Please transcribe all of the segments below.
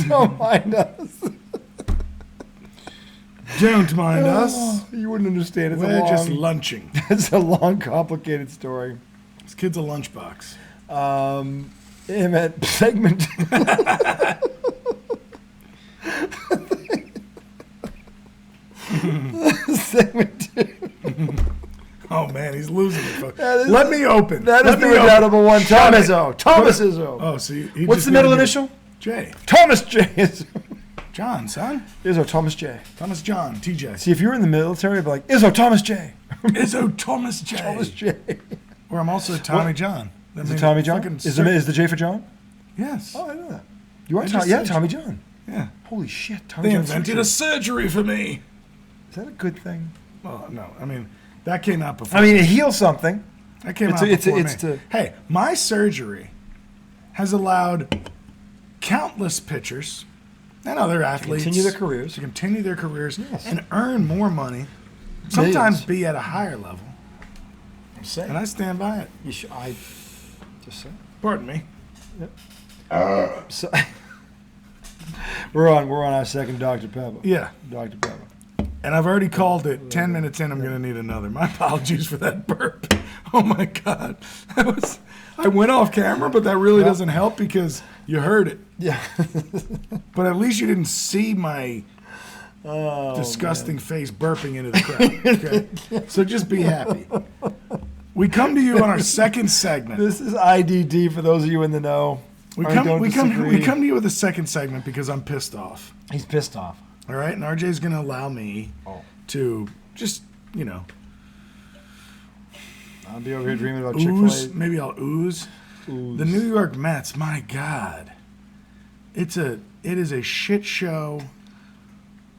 Don't mind us. Don't mind us. You wouldn't understand. We're just lunching. It's a long, complicated story. This kid's a lunchbox. At segment. Segment 2. Oh man, he's losing it, folks. Let me open. That is the redoubtable one. Thomas Izzo. Oh, see. What's the middle initial? J. Thomas J. Izzo. John, son. Izzo Thomas J. Thomas John, TJ. See, if you were in the military, I'd be like, Izzo Thomas J. Izzo Thomas J. Thomas J. Or I'm also Tommy John. Is it Tommy John? Is the J for John? Yes. Oh, I know that. You are Tommy John. Yeah. Holy shit, Tommy They John. invented a surgery for me. Is that a good thing? Well, no. I mean, that came out before. I mean, it heals something. That came out before me. Hey, my surgery has allowed countless pitchers and other athletes continue their careers, yes, and earn more money. Sometimes be at a higher level. I'm saying. And I stand by it. You should. I just say. Pardon me. Yep. So, we're on our second Dr. Pepper. Yeah. Dr. Pepper. And I've already called it. 10 minutes in, I'm going to need another. My apologies for that burp. Oh, my God. I went off camera, but that really doesn't help because you heard it. Yeah. But at least you didn't see my disgusting face burping into the crowd. Okay? So just be happy. We come to you on our second segment. This is IDD for those of you in the know. We come to you with a second segment because I'm pissed off. He's pissed off. All right, and RJ's going to allow me to just, I'll be over here dreaming about Chick-fil-A. Maybe I'll ooze. The New York Mets, my God. It is a shit show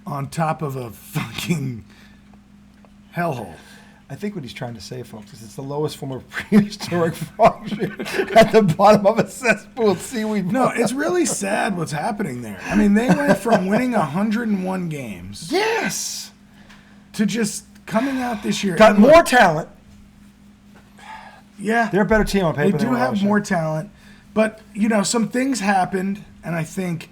on top of a fucking hellhole. I think what he's trying to say, folks, is it's the lowest form of prehistoric function at the bottom of a cesspool of seaweed. No, it's really sad what's happening there. I mean, they went from winning 101 games. Yes. To just coming out this year. Got more talent. Yeah. They're a better team on paper. They do have more talent. But, some things happened, and I think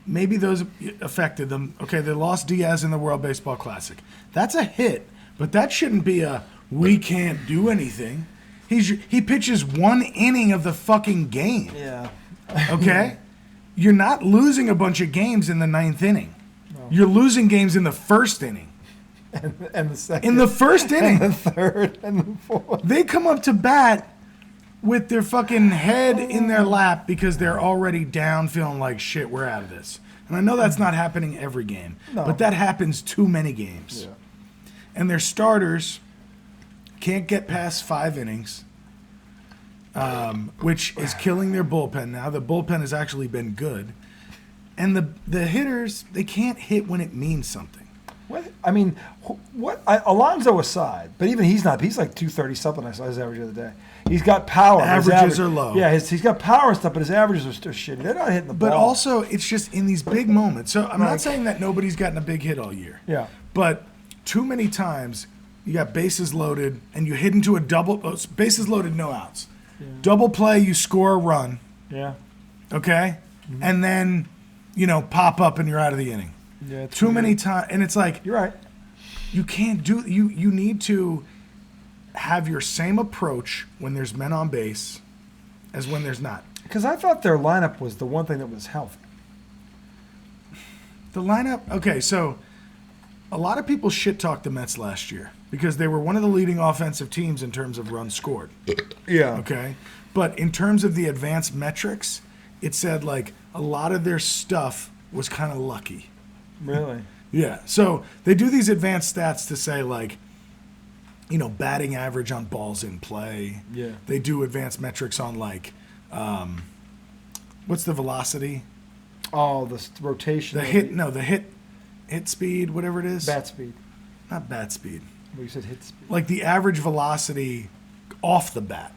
maybe those affected them. Okay, they lost Diaz in the World Baseball Classic. That's a hit. But that shouldn't be we can't do anything. He pitches one inning of the fucking game. Yeah. Okay? You're not losing a bunch of games in the ninth inning. No. You're losing games in the first inning. And the second. In the first inning. And the third and the fourth. They come up to bat with their fucking head in their lap because they're already down feeling like, shit, we're out of this. And I know that's not happening every game. No. But that happens too many games. Yeah. And their starters can't get past 5 innings, which is killing their bullpen now. The bullpen has actually been good. And the hitters, they can't hit when it means something. Alonso aside, but even he's not. He's like 230 something. I saw his average the other day. He's got power. Averages are low. Yeah, he's got power and stuff, but his averages are still shitty. They're not hitting the ball. But also, it's just in these big moments. So I'm not saying that nobody's gotten a big hit all year. Yeah. But too many times you got bases loaded and you hit into a double, bases loaded, no outs. Yeah. Double play, you score a run. Yeah. Okay? Mm-hmm. And then, pop up and you're out of the inning. Yeah. Too many times. And it's like, you're right. You can't do, you need to have your same approach when there's men on base as when there's not. Because I thought their lineup was the one thing that was healthy. The lineup, okay, so a lot of people shit-talked the Mets last year because they were one of the leading offensive teams in terms of runs scored. Yeah. Okay? But in terms of the advanced metrics, it said, a lot of their stuff was kind of lucky. Really? Yeah. So they do these advanced stats to say, batting average on balls in play. Yeah. They do advanced metrics on, what's the velocity? Oh, the rotation. The hit speed, whatever it is. Bat speed. Not bat speed. Well, you said hit speed. Like the average velocity off the bat.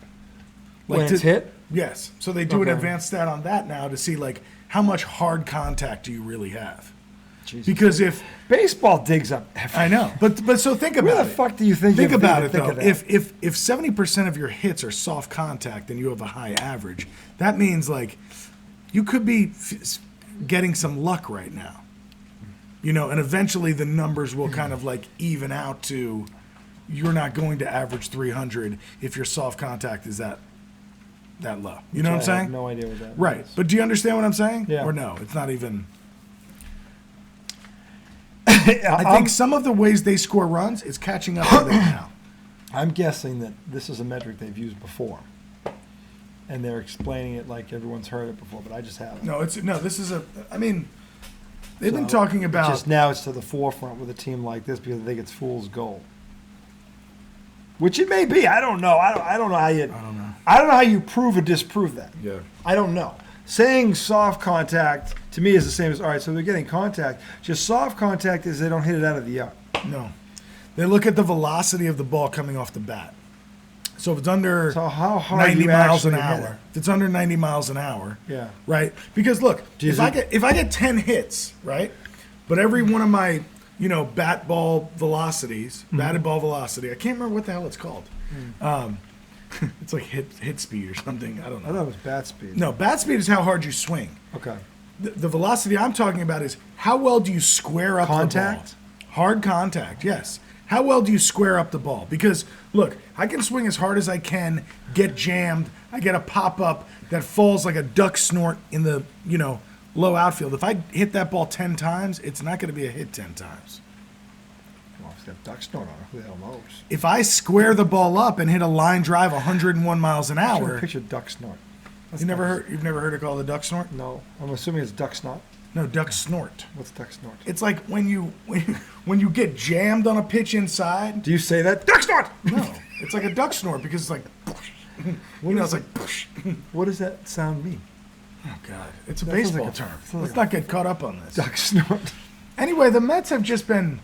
When it's hit? Yes. So they do an advanced stat on that now to see, how much hard contact do you really have. Jesus. Because if Baseball digs up everything. I know, but so think about Where it. the fuck do you think? Think you'd about to it think though. of that? If 70% of your hits are soft contact and you have a high average, that means like you could be getting some luck right now. And eventually the numbers will kind of like even out to you're not going to average 300 if your soft contact is that low. You know what I'm I saying? have no idea what that Right. means. But do you understand what I'm saying? Yeah. Or no? It's not even. I think some of the ways they score runs is catching up to them now. I'm guessing that this is a metric they've used before, and they're explaining it like everyone's heard it before, but I just haven't. This is I mean, they've been talking about. Just now it's to the forefront with a team like this because I think it's fool's gold. Which it may be. I don't know. I don't know how you. I don't know. I don't know how you prove or disprove that. Yeah. I don't know. Saying soft contact to me is the same as all right. So they're getting contact. Just soft contact is they don't hit it out of the yard. No. They look at the velocity of the ball coming off the bat. So if it's under So how hard 90 you miles an actually hit hour, if it's under 90 miles an hour, Yeah. right? Because look, Does if I get 10 hits, right, but every one of my bat ball velocities, batted ball velocity, I can't remember what the hell it's called. It's like hit speed or something. I don't I thought know. it was bat speed. No, bat speed is how hard you swing. Okay. The velocity I'm talking about is how well do you square up Contact? the ball? Hard contact, yes. How well do you square up the ball? Because, look, I can swing as hard as I can, get jammed, I get a pop-up that falls like a duck snort in the, low outfield. If I hit that ball 10 times, it's not going to be a hit 10 times. Well, if it's got duck snort on it, who the hell knows? If I square the ball up and hit a line drive 101 miles an I'm trying hour, to picture duck snort. you've never heard it called a duck snort? No. I'm assuming it's duck snort. No, duck snort. What's duck snort? It's like when you get jammed on a pitch inside. Do you say that? Duck snort! No, it's like a duck snort because it's like, it's like. What does that sound mean? Oh God, it's a That sounds baseball like a- term. sounds like Let's a- not get caught up on this. Duck snort. Anyway, the Mets have just been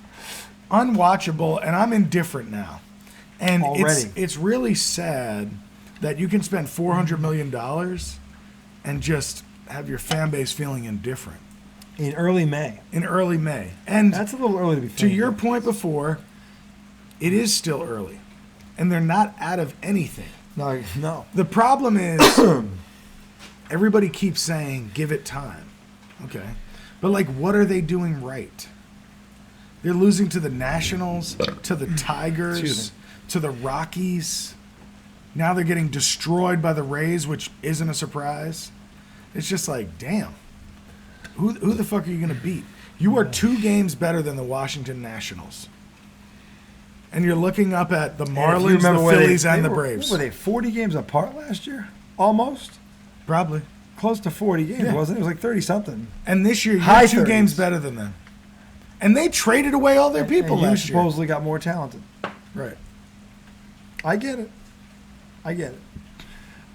unwatchable, and I'm indifferent now. And Already. it's really sad that you can spend $400 million and just have your fan base feeling indifferent In early May. in early May. And That's a little early to be to feeling your good. point before, it is still early, and they're not out of anything. No. The problem is everybody keeps saying, give it time. Okay. But, what are they doing right? They're losing to the Nationals, to the Tigers, Excuse to the Rockies. Now they're getting destroyed by the Rays, which isn't a surprise. It's just like, damn. Who the fuck are you going to beat? You are 2 games better than the Washington Nationals. And you're looking up at the And if you Marlins, remember the where Phillies, and the were- Braves. Were they 40 games apart last year? Almost? Probably. Close to 40 games, Yeah. wasn't it? It was like 30-something. And this year, High you're 2 games 30s. better than them. And they traded away all their people and you last year. supposedly got more talented. Right. I get it.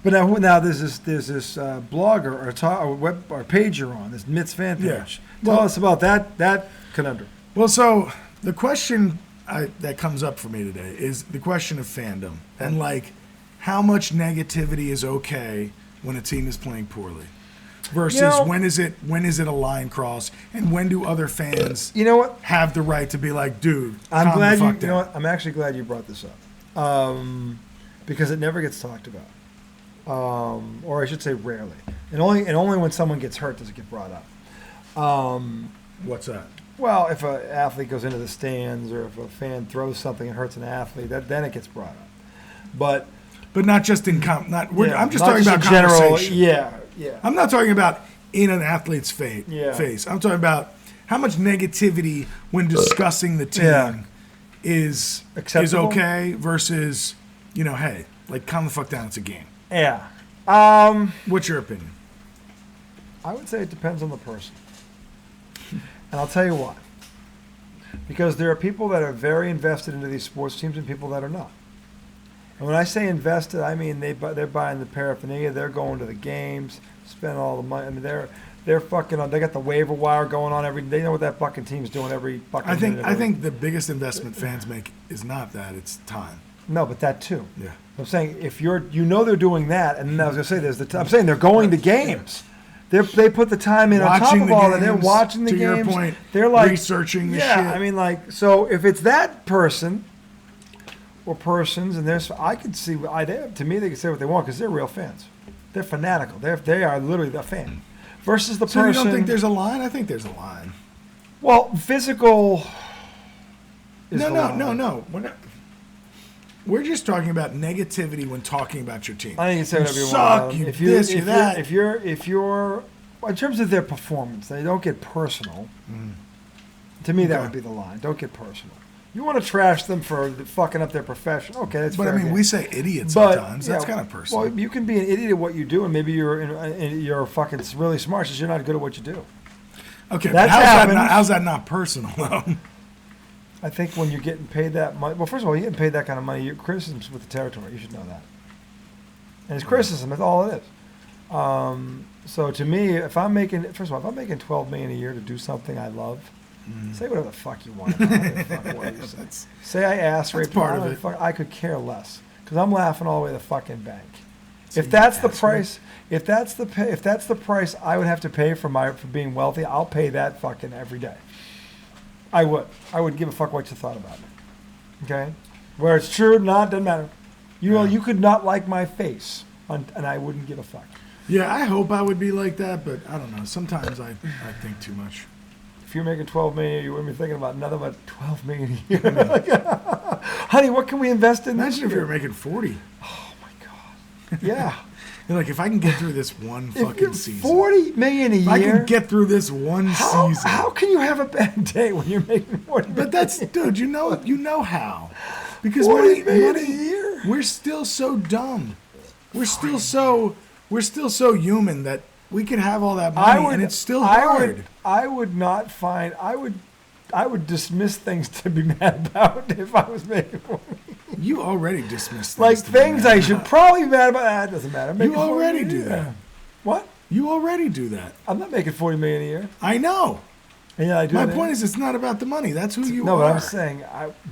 But now there's this blogger or page you're on, this Mets fan page. Yeah. Tell Well- us about that conundrum. Well, so the question that comes up for me today is the question of fandom and how much negativity is okay when a team is playing poorly versus when is it a line cross and when do other fans You know what? have the right to be like, dude, I'm calm glad the you. fuck You know down. what? I'm actually glad you brought this up, because it never gets talked about, or I should say rarely, and only when someone gets hurt does it get brought up. What's that? Well, if an athlete goes into the stands or if a fan throws something and hurts an athlete, then it gets brought up. But But not just in I'm just not talking about in general. conversation. Yeah. I'm not talking about in an athlete's Yeah. face. I'm talking about how much negativity when discussing the team Yeah. is Acceptable? okay versus, hey, calm the fuck down. It's a game. Yeah. What's your opinion? I would say it depends on the person. And I'll tell you why. Because there are people that are very invested into these sports teams and people that are not. And when I say invested, I mean they're buying the paraphernalia, they're going to the games, spending all the money. I mean they're fucking on. They got the waiver wire going on every. They know what that fucking team's doing every fucking. minute of I every- think the biggest investment fans make is not that, it's time. No, but that too. Yeah. I'm saying if they're doing that, and I was gonna say I'm saying they're going to games. They put the time in on top Watching of the all that. They're games, watching the to games. your point, They're like researching the yeah, shit. I mean, like, so if it's that person or persons, and I could see, to me, they can say what they want because they're real fans. They're fanatical. They are literally the fan. Versus the So person. you don't think there's a line? I think there's a line. Well, physical. Is the line. No. We're just talking about negativity when talking about your team. I think you say whatever you suck, want. you If this, you that. If you're, in terms of their performance, they don't get personal. To me, that Okay. would be the line. Don't get personal. You want to trash them for fucking up their profession? Okay, that's But fair I mean, game. we say idiot But, sometimes. yeah, That's kind of personal. Well, you can be an idiot at what you do, and maybe you're fucking really smart, just you're not good at what you do. Okay, but That's happened. how's that not personal, though? I think when you're getting paid that money, well, first of all, you're getting paid that kind of money. Your criticism's with the territory. You should know that. And it's criticism. That's all it is. So to me, if I'm making $12 million a year to do something I love, say whatever the fuck you want. I don't give a fuck what you say. Say I ass rape. part of it. I could care less because I'm laughing all the way to the fucking bank. If that's the price, if that's the price I would have to pay for being wealthy, I'll pay that fucking every day. I would give a fuck what you thought about it. Okay, where it's true, not doesn't matter. You could not like my face, and I wouldn't give a fuck. Yeah, I hope I would be like that, but I don't know. Sometimes I think too much. If you're making $12 million, you wouldn't be thinking about nothing but $12 million a year. Honey, what can we invest in? Imagine this if you year? were making 40. Oh my god. Yeah. You're like, if I can get through this one fucking season. $40 million a year. If I can get through this one season. How can you have a bad day when you're making $40 But that's, dude, you know how. Because $40 million money, a year. we're still so dumb. We're still so human that we could have all that money and it's still hard. I would dismiss things to be mad about if I was making money. You already dismissed Like to be things mad I should about. probably be mad about. That doesn't matter. I'm You making $40 already million a do year. that. What? You already do that. I'm not making $40 million a year. I know. And yeah, I do. My that. point is, it's not about the money. That's who you No, are.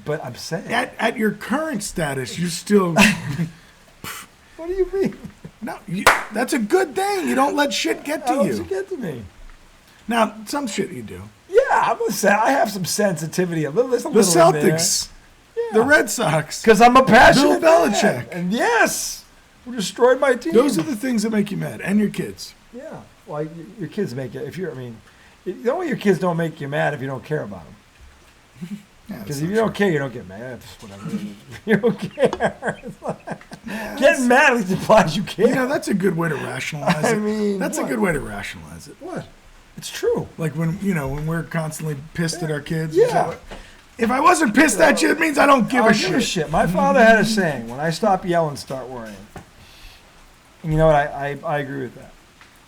but I'm saying. At your current status, you still. What do you mean? No, that's a good thing. You don't let shit get to How does you. it get to me? Now, some shit you do. Yeah, I'm gonna say I have some sensitivity. There's a The little in there. Celtics, the Red Sox. Because I'm a passionate Bill man. Belichick. And yes, who destroyed my team. Those are the things that make you mad, and your kids. Yeah, well, your kids make it. The only your kids don't make you mad if you don't care about them. Yeah, Because that's if you not don't care, you don't get mad. It's whatever. You don't care. It's like, getting mad at least implies you care. true. You know, that's a good way to rationalize it. I mean, that's what? a good way to rationalize it. What? It's true. Like when we're constantly pissed at our kids. Yeah. If I wasn't pissed at you, it means I don't give I a don't give a shit. shit. My father had a saying: when I stop yelling, start worrying. And you know what? I agree with that.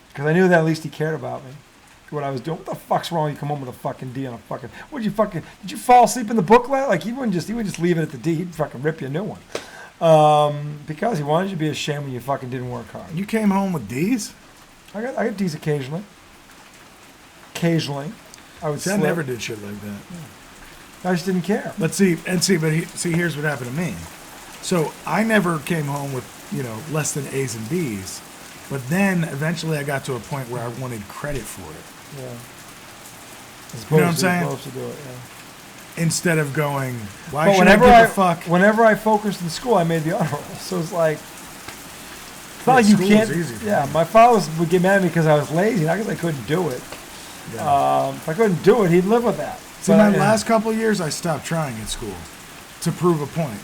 Because I knew that at least he cared about me. What I was doing. What the fuck's wrong? You come home with a fucking D on a fucking. Did you fall asleep in the book? Like he wouldn't just leave it at the D. He'd fucking rip you a new one. Because he wanted you to be ashamed when you fucking didn't work hard. You came home with D's? I got D's occasionally. Occasionally, I would. See, I slip. never did shit like that. I just didn't care. But here's what happened to me. So I never came home with, less than A's and B's. But then eventually I got to a point where I wanted credit for it. Yeah. You know what I'm saying? Supposed to do it, yeah. Instead of going, why But should I give a fuck? Whenever I focused in school, I made the honor roll. So it's like, it's not like you school can't. was easy for Yeah, me. my father would get mad at me because I was lazy, not because I couldn't do it. Yeah. If I couldn't do it, he'd live with that. See, my last couple of years, I stopped trying at school to prove a point,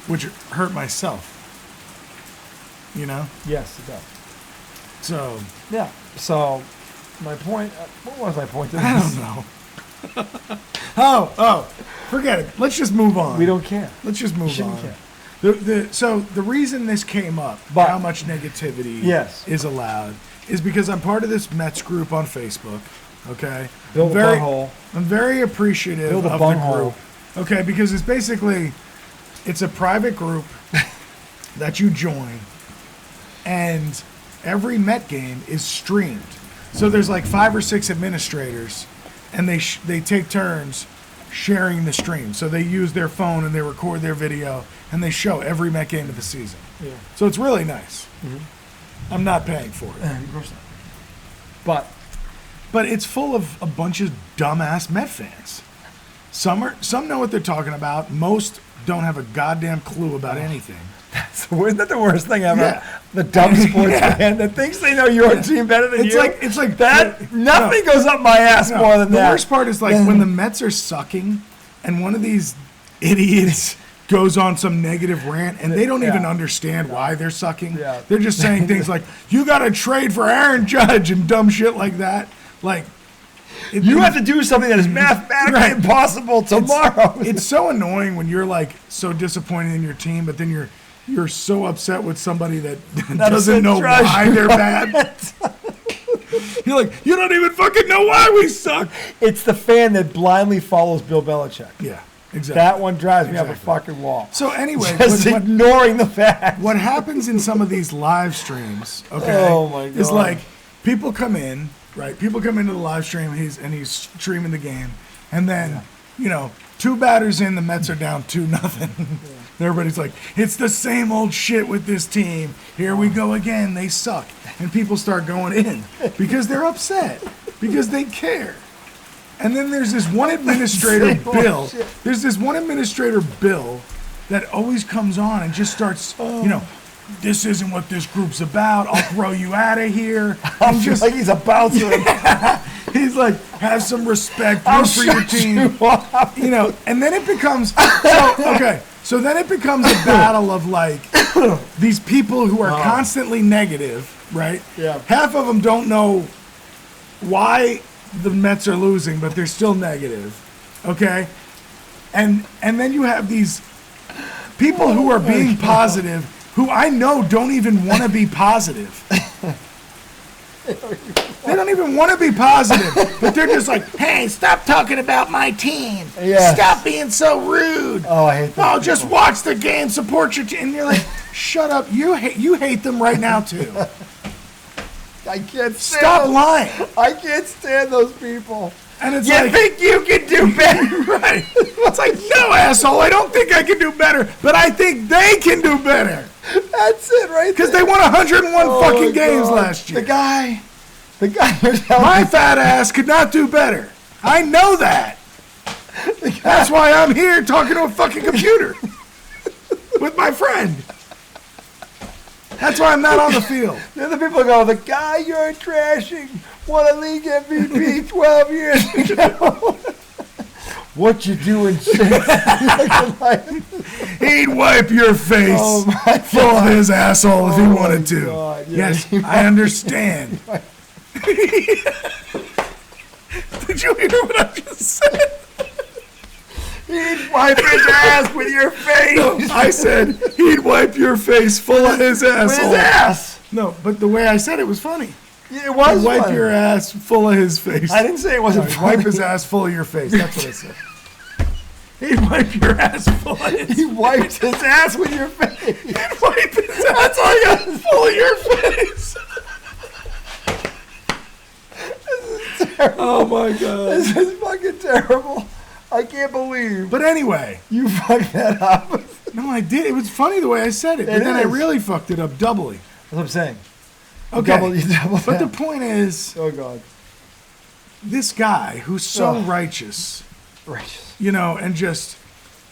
which hurt myself. Yes, it does. So Yeah. So my point. What was my point? I don't know. oh, forget it. Let's just move on. We don't care. Let's just move Shouldn't on. care. So the reason this came up, But- how much negativity Yes. is allowed, is because I'm part of this Mets group on Facebook. Okay, Build a butthole. I'm very appreciative Build a of the bunghole. group. Okay, because it's a private group that you join, and every Met game is streamed. So there's like 5 or 6 administrators, and they take turns sharing the stream. So they use their phone and they record their video, and they show every Met game of the season. Yeah. So it's really nice. I'm not paying for it. Of course not. But it's full of a bunch of dumbass Met fans. Some know what they're talking about. Most don't have a goddamn clue about anything. isn't that the worst thing ever? Yeah. The dumb sports fan that thinks they know your team better than you. It's like that. Nothing goes up my ass more than that. The worst part is like when the Mets are sucking, and one of these idiots goes on some negative rant, and they don't even understand why they're sucking. Yeah. They're just saying things like, "You got to trade for Aaron Judge" and dumb shit like that. Like, you have to do something that is mathematically impossible tomorrow. It's so annoying when you're like so disappointed in your team, but then you're so upset with somebody that doesn't know why they're bad. You're like, you don't even fucking know why we suck. It's the fan that blindly follows Bill Belichick. Yeah, exactly. That one drives me up a fucking wall. So anyway, just ignoring the fact. What happens in some of these live streams, okay, oh my God, is like people come in, right? People come into the live stream, and he's streaming the game, and then two batters in, the Mets are down 2-0. And everybody's like, it's the same old shit with this team. Here we go again. They suck. And people start going in because they're upset, because they care. And then there's this one administrator, Bill. There's this one administrator, Bill, that always comes on and just starts, this isn't what this group's about. I'll throw you out of here. I'm just like he's a bouncer. He's like, have some respect for your team. And then it becomes, so then it becomes a battle of like these people who are constantly negative, right? Yeah. Half of them don't know why the Mets are losing, but they're still negative, okay? And then you have these people who are being positive, who I know don't even want to be positive. They don't even want to be positive, but they're just like, hey, stop talking about my team. Yes. Stop being so rude. Oh, I hate that. Oh, just watch the game, support your team. And you're like, shut up. You hate them right now, too. I can't stand Stop lying. I can't stand those people. And it's you like, think you can do better? Right. It's like, no, asshole, I don't think I can do better, but I think they can do better. That's it, right? Because they won 101 fucking games last year. The guy my fat ass could not do better. I know that. That's why I'm here talking to a fucking computer with my friend. That's why I'm not on the field. The other people go, the guy you're trashing won a league MVP 12 years ago. What you doing since? He'd wipe your face full of his asshole if he wanted to. God, yes, I understand. Did you hear what I just said? He'd wipe his ass with your face. No, I said he'd wipe your face full of his asshole. With his ass. No, but the way I said it was funny. Yeah, it was He'd wipe funny. your ass full of his face. I didn't say it wasn't funny. Wipe his ass full of your face. That's what I said. He'd wipe your ass full of his face. He wiped his ass with your face. He'd wipe his ass full of your face. Oh my God. This is fucking terrible. I can't believe. But anyway. You fucked that up. No, I did. It was funny the way I said it. But then I really fucked it up doubly. That's what I'm saying. Okay. You double but the that. point is, Oh, God. this guy who's so righteous, and just,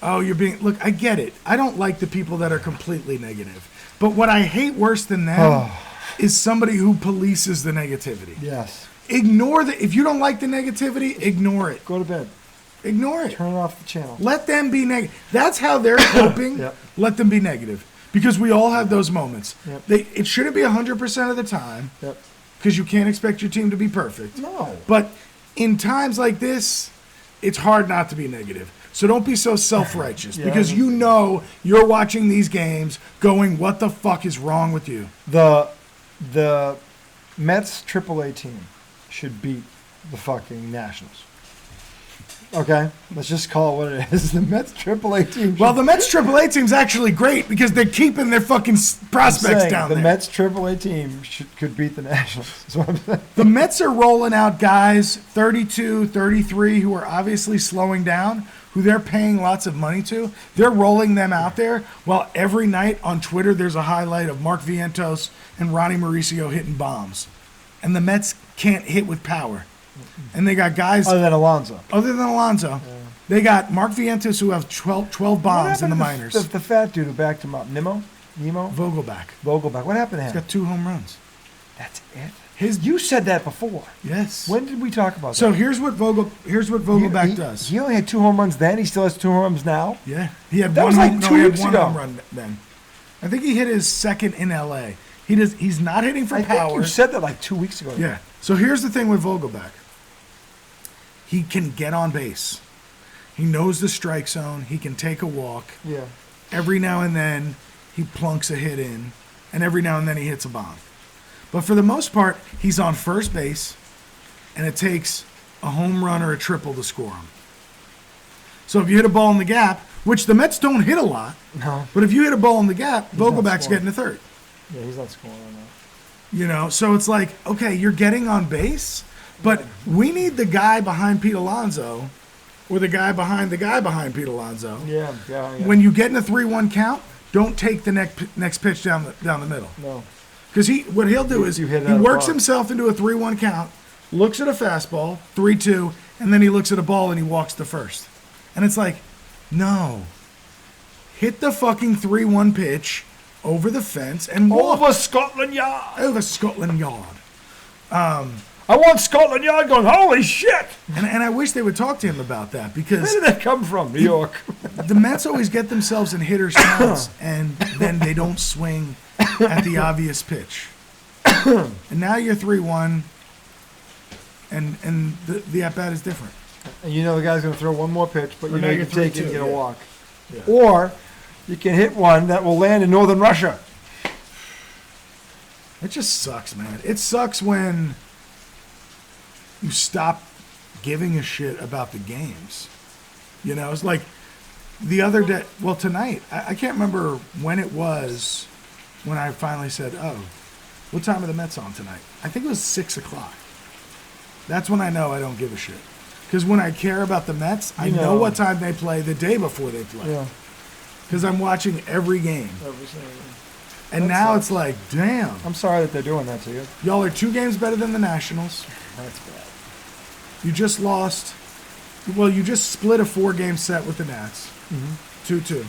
you're being, look, I get it. I don't like the people that are completely negative. But what I hate worse than them is somebody who polices the negativity. Yes. Ignore if you don't like the negativity, ignore it. Go to bed. Ignore it. Turn it off the channel. Let them be negative. That's how they're coping. Yep. Let them be negative. Because we all have those moments. Yep. It shouldn't be 100% of the time. Yep. Because you can't expect your team to be perfect. No. But in times like this, it's hard not to be negative. So don't be so self-righteous. Because you know you're watching these games going, what the fuck is wrong with you? The Mets AAA team should beat the fucking Nationals. Okay, let's just call it what it is. The Mets AAA team. Well, the Mets AAA team's actually great because they're keeping their fucking prospects down there. The Mets AAA team could beat the Nationals. That's what I'm saying. The Mets are rolling out guys 32, 33 who are obviously slowing down, who they're paying lots of money to. They're rolling them out there while every night on Twitter there's a highlight of Mark Vientos and Ronnie Mauricio hitting bombs. and the Mets can't hit with power. And they got guys Other than Alonso. They got Mark Vientos, who have 12 What bombs in the happened minors. to the fat dude who backed him up? Nemo? Vogelback. Vogelback. What happened to He's him? got 2 home runs. That's it? His You said that before. Yes. When did we talk about So that? here's what Vogelback does. He only had 2 home runs then. He still has 2 home runs now. Yeah, he had That one. was like home, 2 no, he had weeks one ago. home run then. I think he hit his second in L.A. He's not hitting for I power. think you said that like 2 weeks ago. Yeah. So here's the thing with Vogelback. He can get on base. He knows the strike zone. He can take a walk. Yeah. Every now and then, he plunks a hit in, and every now and then he hits a bomb. But for the most part, he's on first base, and it takes a home run or a triple to score him. So if you hit a ball in the gap, which the Mets don't hit a lot, No. but if you hit a ball in the gap, not Vogelback's scoring. getting a third. Yeah, he's not scoring on that. You know, so it's like, okay, you're getting on base, but we need the guy behind Pete Alonso, or the guy behind Pete Alonso. Yeah. When you get in a 3-1 count, don't take the next pitch down the middle. No. Because what he'll do is You hit it he out of works the park. himself into a 3-1 count, looks at a fastball, 3-2, and then he looks at a ball and he walks to first. And it's like, no. Hit the fucking 3-1 pitch over the fence and walk Over Scotland Yard. over Scotland Yard. I want Scotland Yard going, holy shit. And I wish they would talk to him about that, because Where did that come from? New York. the Mets always get themselves in hitters' counts and then they don't swing at the obvious pitch. And now you're 3-1, and the at-bat is different. And you know the guy's going to throw one more pitch, but Or you know now you can you're take it and 3-2, get a yeah. walk. Yeah. Or you can hit one that will land in northern Russia. It just sucks, man. It sucks when you stop giving a shit about the games. You know, it's like the other day, well, tonight, I can't remember when it was when I finally said, oh, what time are the Mets on tonight? I think it was 6 o'clock. That's when I know I don't give a shit. Because when I care about the Mets, I know what time they play the day before they play. Yeah. Because I'm watching every game. And That now sucks. it's like, damn, I'm sorry that they're doing that to you. y'all are 2 games better than the Nationals. That's bad. You just lost. Well, you just split a 4-game set with the Nats. 2-2.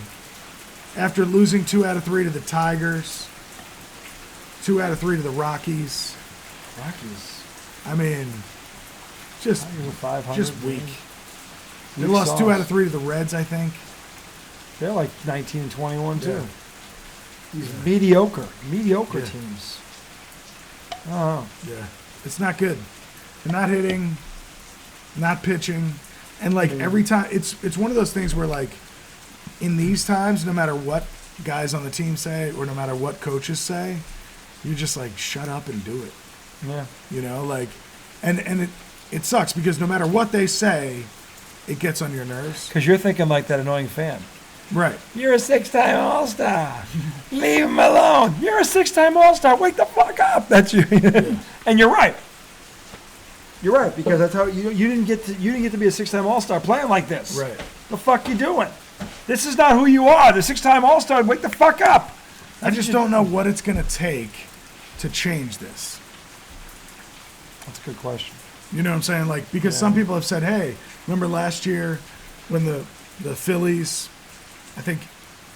After losing 2 out of 3 to the Tigers, 2 out of 3 to the Rockies. Rockies. I mean, just Rockies are 500. just weak. They Weak lost sauce. 2 out of 3 to the Reds, I think. They're like 19 and 21 too. Yeah. These mediocre Yeah. teams. Oh, Yeah, it's not good. They're not hitting, not pitching, and like every time, it's one of those things where like, in these times, no matter what guys on the team say or no matter what coaches say, you're just like, shut up and do it. yeah. You know, like, and it sucks because no matter what they say, it gets on your nerves. Because you're thinking like that annoying fan. Right. You're a 6-time All-Star. Leave him alone. You're a 6-time All-Star. Wake the fuck up. That's you. And you're right. You're right because that's how you didn't get to be a 6-time All-Star playing like this. Right. The fuck you doing? This is not who you are. The 6-time All-Star. Wake the fuck up. I just don't know what it's going to take to change this. That's a good question. You know what I'm saying? Like, because some people have said, hey, remember last year when the Phillies, I think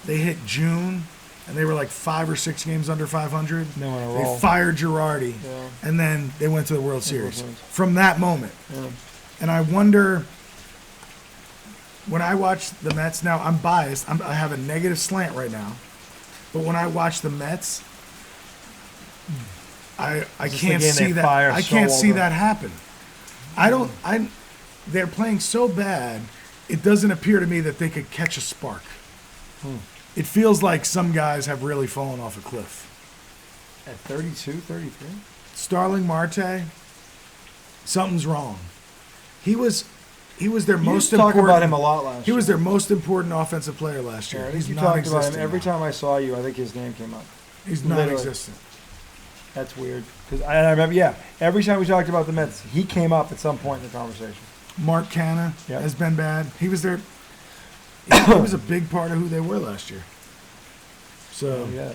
they hit June and they were like 5 or 6 games under 500. They went on a They roll. fired Girardi, Yeah. and then they went to the World Series. Series. From that moment. Yeah. And I wonder, when I watch the Mets, now I'm biased, I have a negative slant right now, but when I watch the Mets, I Is this can't the game see they that. fire I can't see Showalter? that happen. They're playing so bad, it doesn't appear to me that they could catch a spark. It feels like some guys have really fallen off a cliff. At 32, 33? Starling Marte, something's wrong. He was their You most used to talk important. about him a lot last He year. was their most important offensive player last year. Yeah, I He's think you talked about him non-existent every now. time I saw you. I think his name came up. He's Literally. non-existent. That's weird. Because I remember, yeah, every time we talked about the Mets, he came up at some point in the conversation. Mark Canna Yep. has been bad. He was their. He was a big part of who they were last year. So Yeah.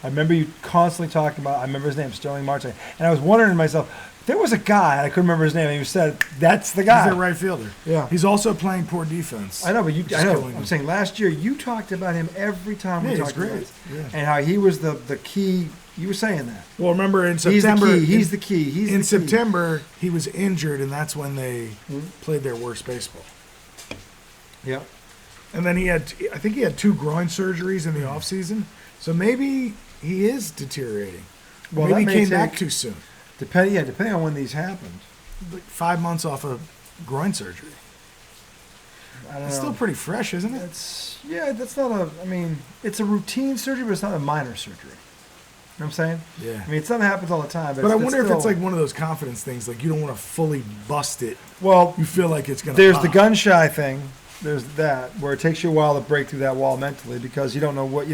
I remember you constantly talking about. I remember his name, Sterling Marte, and I was wondering to myself, there was a guy I couldn't remember his name. And you said that's the guy. He's their right fielder. Yeah. He's also playing poor defense. I know, but which is I know. killing I'm him. saying last year you talked about him every time we Yeah, he's talked about great. it, Yeah. and how he was the key. You were saying that Well, remember in he's September. the key. He's the key. He's in the key. September, he was injured, and that's when they played their worst baseball. Yeah. And then I think he had 2 groin surgeries in the offseason. So maybe he is deteriorating. Well, maybe that he may came back take- too soon. Depending on when these happened. Like 5 months off of groin surgery. I don't It's know. still pretty fresh, isn't it? That's not a. I mean, it's a routine surgery, but it's not a minor surgery. You know what I'm saying? Yeah. I mean, it's something that happens all the time. But I it's wonder if still- it's like one of those confidence things. Like you don't want to fully bust it. Well, You feel like it's going to there's pop. the gun shy thing. There's that where it takes you a while to break through that wall mentally because you don't know what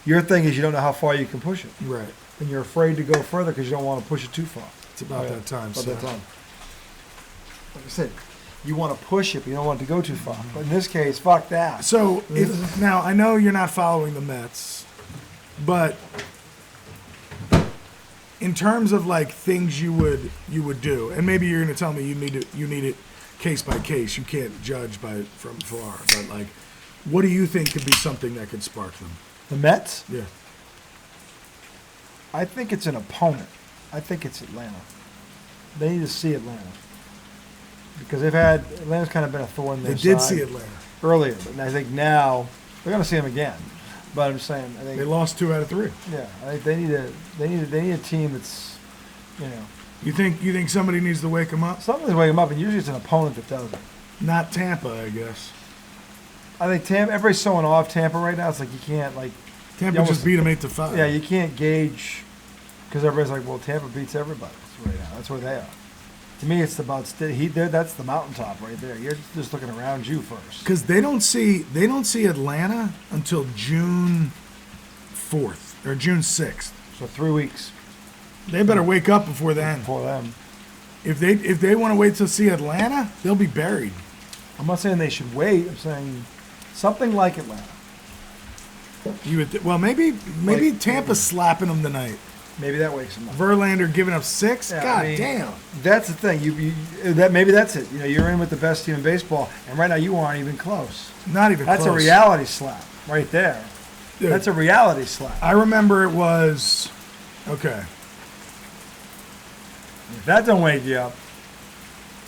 Your thing is you don't know how far you can push it, Right. and you're afraid to go further because you don't want to push it too far. It's about that time. About so. that time. Like I said, you want to push it, but you don't want it to go too far. But in this case, fuck that. So now I know you're not following the Mets, but in terms of like things you would do, and maybe you're going to tell me you need it case by case. You can't judge from far, but like, what do you think could be something that could spark them? The Mets, Yeah. I think it's an opponent. I think it's Atlanta. They need to see Atlanta because Atlanta's kind of been a thorn in They their did side see Atlanta. earlier, but I think now they're going to see them again. But I'm saying, I think They lost 2 out of 3. yeah, I think they need a team that's, You think somebody needs to wake them up? something's waking them up, and usually it's an opponent that does it. Not Tampa, I guess. I think everybody's so in awe of Tampa right now. It's like you can't Tampa You almost- just beat them 8-5. yeah, you can't gauge because everybody's like, well, Tampa beats everybody right now. That's where they are. To me, it's about that's the mountaintop right there. You're just looking around you first. Because they don't see Atlanta until June 4th or June 6th. So 3 weeks They better wake up before then. for them. If they want to wait to see Atlanta, they'll be buried. I'm not saying they should wait. I'm saying something like Atlanta. Maybe Like- Tampa's slapping them tonight. Maybe that wakes them up. Verlander giving up 6. Yeah, God I mean, damn. That's the thing. Maybe that's it. You're in with the best team in baseball, and right now you aren't even close. Not even That's close. a reality slap right there. Dude, That's a reality slap. I remember it was okay. If that don't wake you up,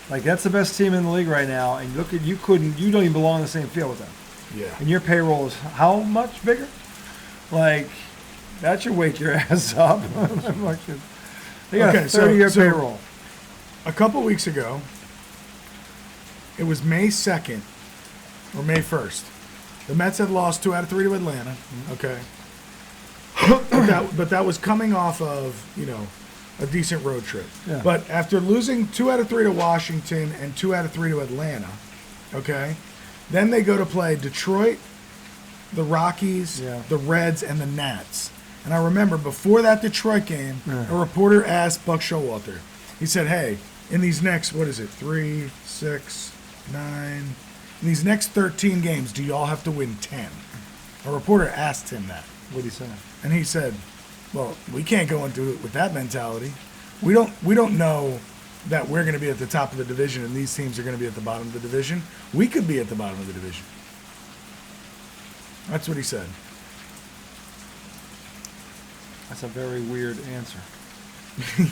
like that's the best team in the league right now, and you don't even belong in the same field with them. Yeah. And your payroll is how much bigger? Like that should wake your ass up. They got Okay, a so- 30-year so- payroll. A couple weeks ago, it was May 2nd or May 1st. The Mets had lost 2 out of 3 to Atlanta. Okay. but that was coming off of, a decent road trip. Yeah. But after losing 2 out of 3 to Washington and 2 out of 3 to Atlanta, okay, then they go to play Detroit, the Rockies, Yeah. the Reds, and the Nats. And I remember before that Detroit game, Yeah. a reporter asked Buck Showalter, he said, hey, in these next, 3, 6, 9, in these next 13 games, do y'all have to win 10? A reporter asked him that. What do you say? And he said, well, we can't go into it with that mentality. We don't know that we're going to be at the top of the division and these teams are going to be at the bottom of the division. We could be at the bottom of the division. That's what he said. That's a very weird answer.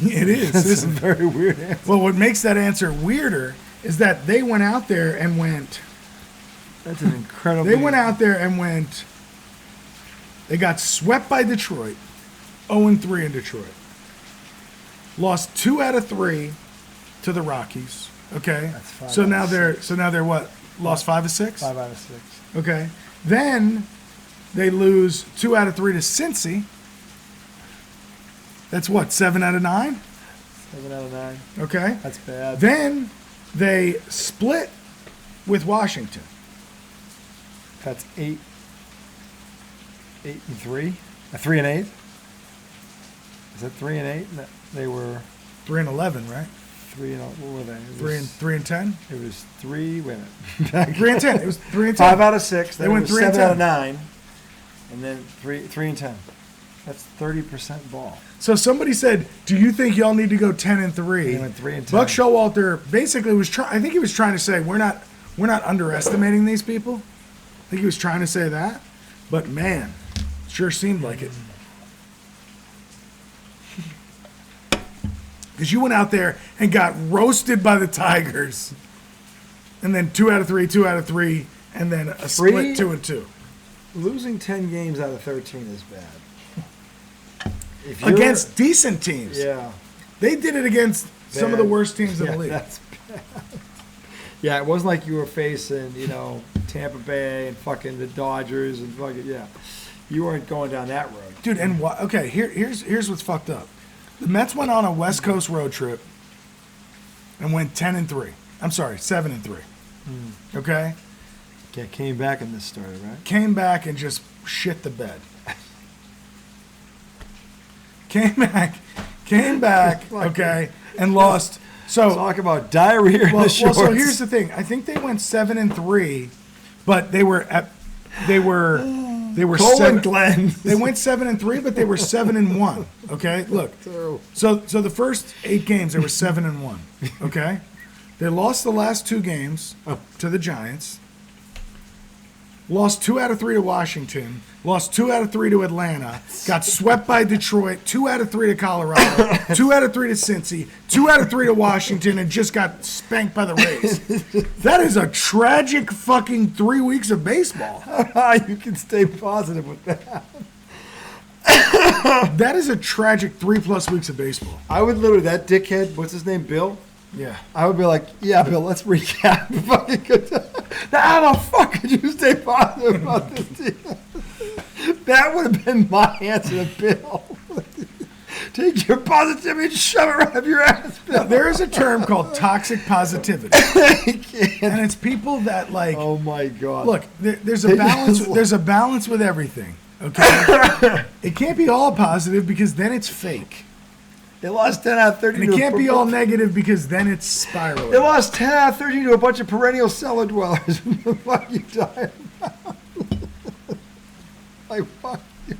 It is. That's a isn't it? very weird answer. Well, what makes that answer weirder is that they went out there and went. That's an incredible. They went out there and went. They got swept by Detroit, 0-3 in Detroit. Lost 2 out of 3 to the Rockies. Okay, That's 5 so out now of they're what? Lost 5 of 6. 5 out of 6. Okay, then they lose 2 out of 3 to Cincy. That's what, 7 out of 9. 7 out of 9. Okay, That's bad. then they split with Washington. That's 8 and 3. 3 and 8. Is that 3 and 8? No, they were 3-11, right? 3 and what were they? 3 and 10. It was 3. Wait a minute. 3 and 10. It was 3 and 10. 5 out of 6. They Then went it was 3 and 7 out 10. of 9, and then 3 and 10. That's 30% ball. So somebody said, "Do you think y'all need to go 10-3?" They went 3-10. Buck Showalter basically was trying. I think he was trying to say we're not underestimating these people. I think he was trying to say that, but man, sure seemed like it. Because you went out there and got roasted by the Tigers, and then 2 out of 3, 2 out of 3, and then a split 2-2. Losing 10 games out of 13 is bad. Against decent teams. Yeah. They did it against some of the worst teams in the league. That's bad. Yeah, it wasn't like you were facing, Tampa Bay and fucking the Dodgers and fucking, yeah. You weren't going down that road. Dude, and okay, here's what's fucked up. The Mets went on a West Coast road trip and went 10-3. I'm sorry, 7-3. Okay? Yeah, came back and this started, right? Came back and just shit the bed. Came back, okay, and lost. So talk about diarrhea in the shorts. so here's the thing. I think they went 7-3, but they were Colin Glenn. They went 7-3, but they were 7-1. Okay, look. So the first 8 games they were 7-1. Okay, they lost the last 2 games to the Giants. Lost 2 out of 3 to Washington. Lost 2 out of 3 to Atlanta. Got swept by Detroit. 2 out of 3 to Colorado. 2 out of 3 to Cincy. 2 out of 3 to Washington, and just got spanked by the Rays. That is a tragic fucking 3 weeks of baseball. You can stay positive with that. That is a tragic 3+ weeks of baseball. I would literally, that dickhead, what's his name, Bill? Yeah. I would be like, yeah, Bill, let's recap. Fucking good. Now, how the fuck could you stay positive about this team? That would have been my answer to Bill. Take your positivity and shove it right up your ass, Bill. There is a term called toxic positivity. And it's people that like. Oh my God. Look, there's a balance. There's a balance with everything. Okay. It can't be all positive because then it's fake. They lost 10 out of 13. And it can't be all negative because then it's spiraling. They lost 10 out of 13 to a bunch of perennial cellar dwellers. What the fuck you talking about? Like, fuck you.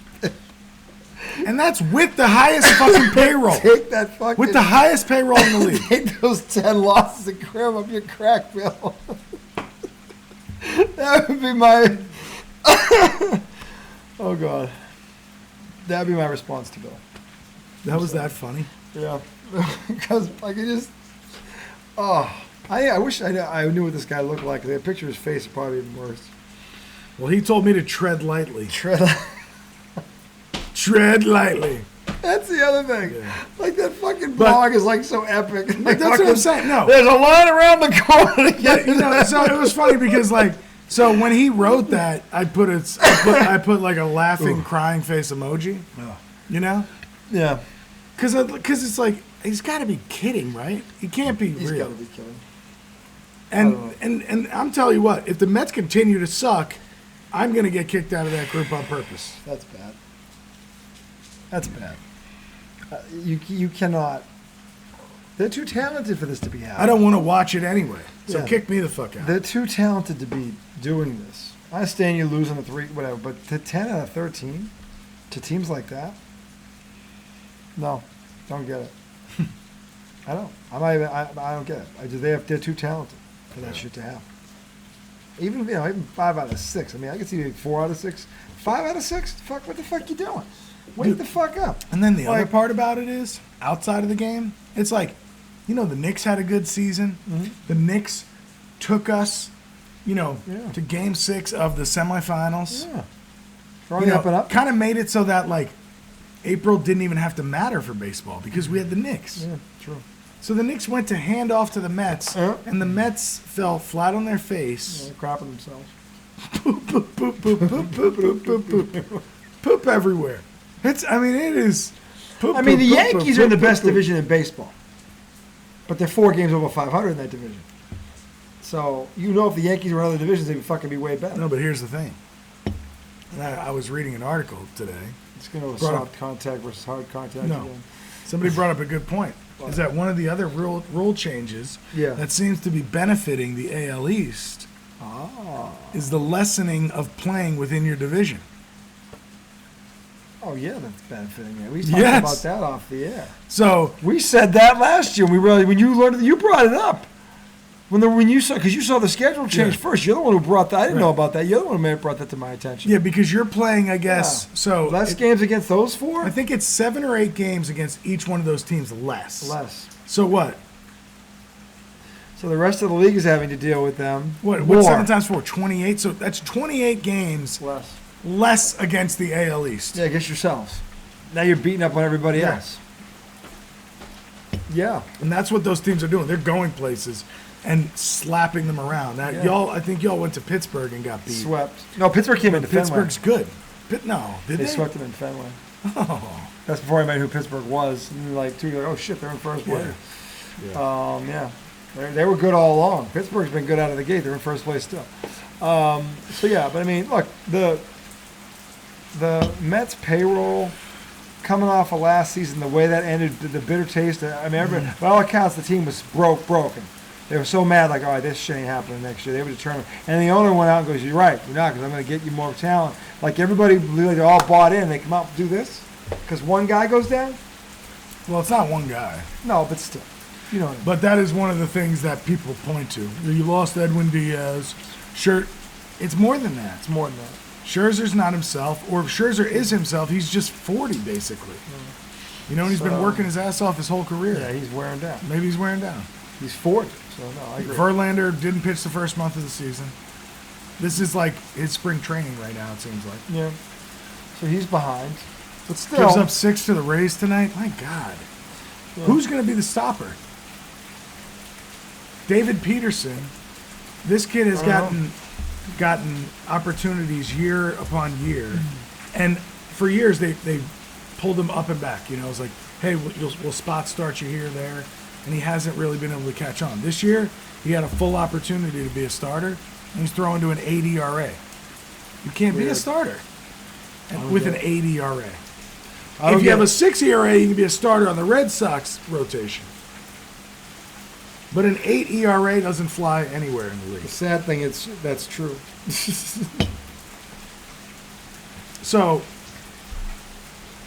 And that's with the highest fucking payroll. Take that fucking... With the highest payroll in the league. Take those 10 losses and cram up your crack, Bill. That would be my... Oh, God. That would be my response to Bill. That was that funny? Yeah. Because, like, it just... Oh. I wish I knew what this guy looked like. The picture of his face is probably even worse. Well, he told me to tread lightly. Tread lightly. That's the other thing. Yeah. Like, that fucking blog is, like, so epic. Like, that's what I'm saying. No. There's a line around the corner to get so it was funny because, like, so when he wrote that, I put like a laughing, crying face emoji. Oh. You know? Yeah. Because it's like, he's got to be kidding, right? He can't be He's real. got to be kidding. And I'm telling you what, if the Mets continue to suck, I'm going to get kicked out of that group on purpose. That's bad. That's bad. You cannot. They're too talented for this to be happening. I don't want to watch it anyway. So Yeah. kick me the fuck out. They're too talented to be doing this. I understand you losing the 3, whatever, but to 10 out of 13 to teams like that? No, don't get it. I don't. I don't get it. They're too talented for that shit to happen. Even 5 out of 6. I mean, I can see 4 out of 6. 5 out of 6? Fuck, what the fuck you doing? Wake the fuck up. And then the other part about it is, outside of the game, it's like, the Knicks had a good season. Mm-hmm. The Knicks took us, to Game 6 of the semifinals. Yeah. Throwing up and up. Kind of made it so that, like, April didn't even have to matter for baseball because we had the Knicks. Yeah, true. So the Knicks went to hand off to the Mets, and the Mets fell flat on their face. They're crapping themselves. Poop, poop, poop, poop, poop, poop, poop, poop, poop. Poop everywhere. It is poop, The poop, Yankees poop, are in the poop, best poop. division in baseball. But they're 4 games over 500 in that division. So, if the Yankees were in other divisions, they'd fucking be way better. No, but here's the thing. And I was reading an article today. It's going to go soft contact versus hard contact. No. Again. Somebody brought up a good point. Is that one of the other rule changes that seems to be benefiting the AL East is the lessening of playing within your division. Oh, Oh yeah, that's benefiting me. We talked about that off the air. So we said that last year. When you learned it, you brought it up. When you saw, because you saw the schedule change first. You're the one who brought that. I didn't know about that. You're the one who brought that to my attention. Yeah, because you're playing, I guess. Yeah. So less games against those 4. I think it's 7 or 8 games against each one of those teams less. Less. So what? So the rest of the league is having to deal with them. What's 7 times 4? 28. So that's 28 games less against the AL East. Yeah, against yourselves. Now you're beating up on everybody else. Yeah. And that's what those teams are doing. They're going places and slapping them around. Now, I think y'all went to Pittsburgh and got beat. Swept. No, Pittsburgh came into Fenway. Pittsburgh's good. They swept them in Fenway. Oh. That's before I knew who Pittsburgh was. And like 2 years, oh shit, they're in first place. Yeah. They were good all along. Pittsburgh's been good out of the gate. They're in first place still. But I mean, look, the Mets payroll coming off of last season, the way that ended, the bitter taste. I mean, by all accounts, the team was broken. They were so mad, like, all right, this shit ain't happening next year. They were determined. And the owner went out and goes, you're right, you're not, because I'm going to get you more talent. Like, everybody, they're all bought in. They come out and do this because one guy goes down? Well, it's not one guy. No, but still. You know what I mean. But that is one of the things that people point to. You lost Edwin Diaz. Sure, it's more than that. It's more than that. Scherzer's not himself, or if Scherzer is himself, he's just 40, basically. Mm. You know, and he's been working his ass off his whole career. Yeah, he's wearing down. Maybe he's wearing down. He's 40, so no, I agree. Verlander didn't pitch the first month of the season. This is like his spring training right now, it seems like. Yeah. So he's behind. But still. Gives up 6 to the Rays tonight. My God. Yeah. Who's going to be the stopper? David Peterson. This kid has gotten opportunities year upon year. Mm-hmm. And for years, they pulled him up and back. You know, it was like, hey, we'll spot start you here, there. And he hasn't really been able to catch on. This year, he had a full opportunity to be a starter, and he's throwing to an 8 ERA. You can't be a starter with an 8 ERA. If you have a 6 ERA, you can be a starter on the Red Sox rotation. But an 8 ERA doesn't fly anywhere in the league. The sad thing is that's true. So,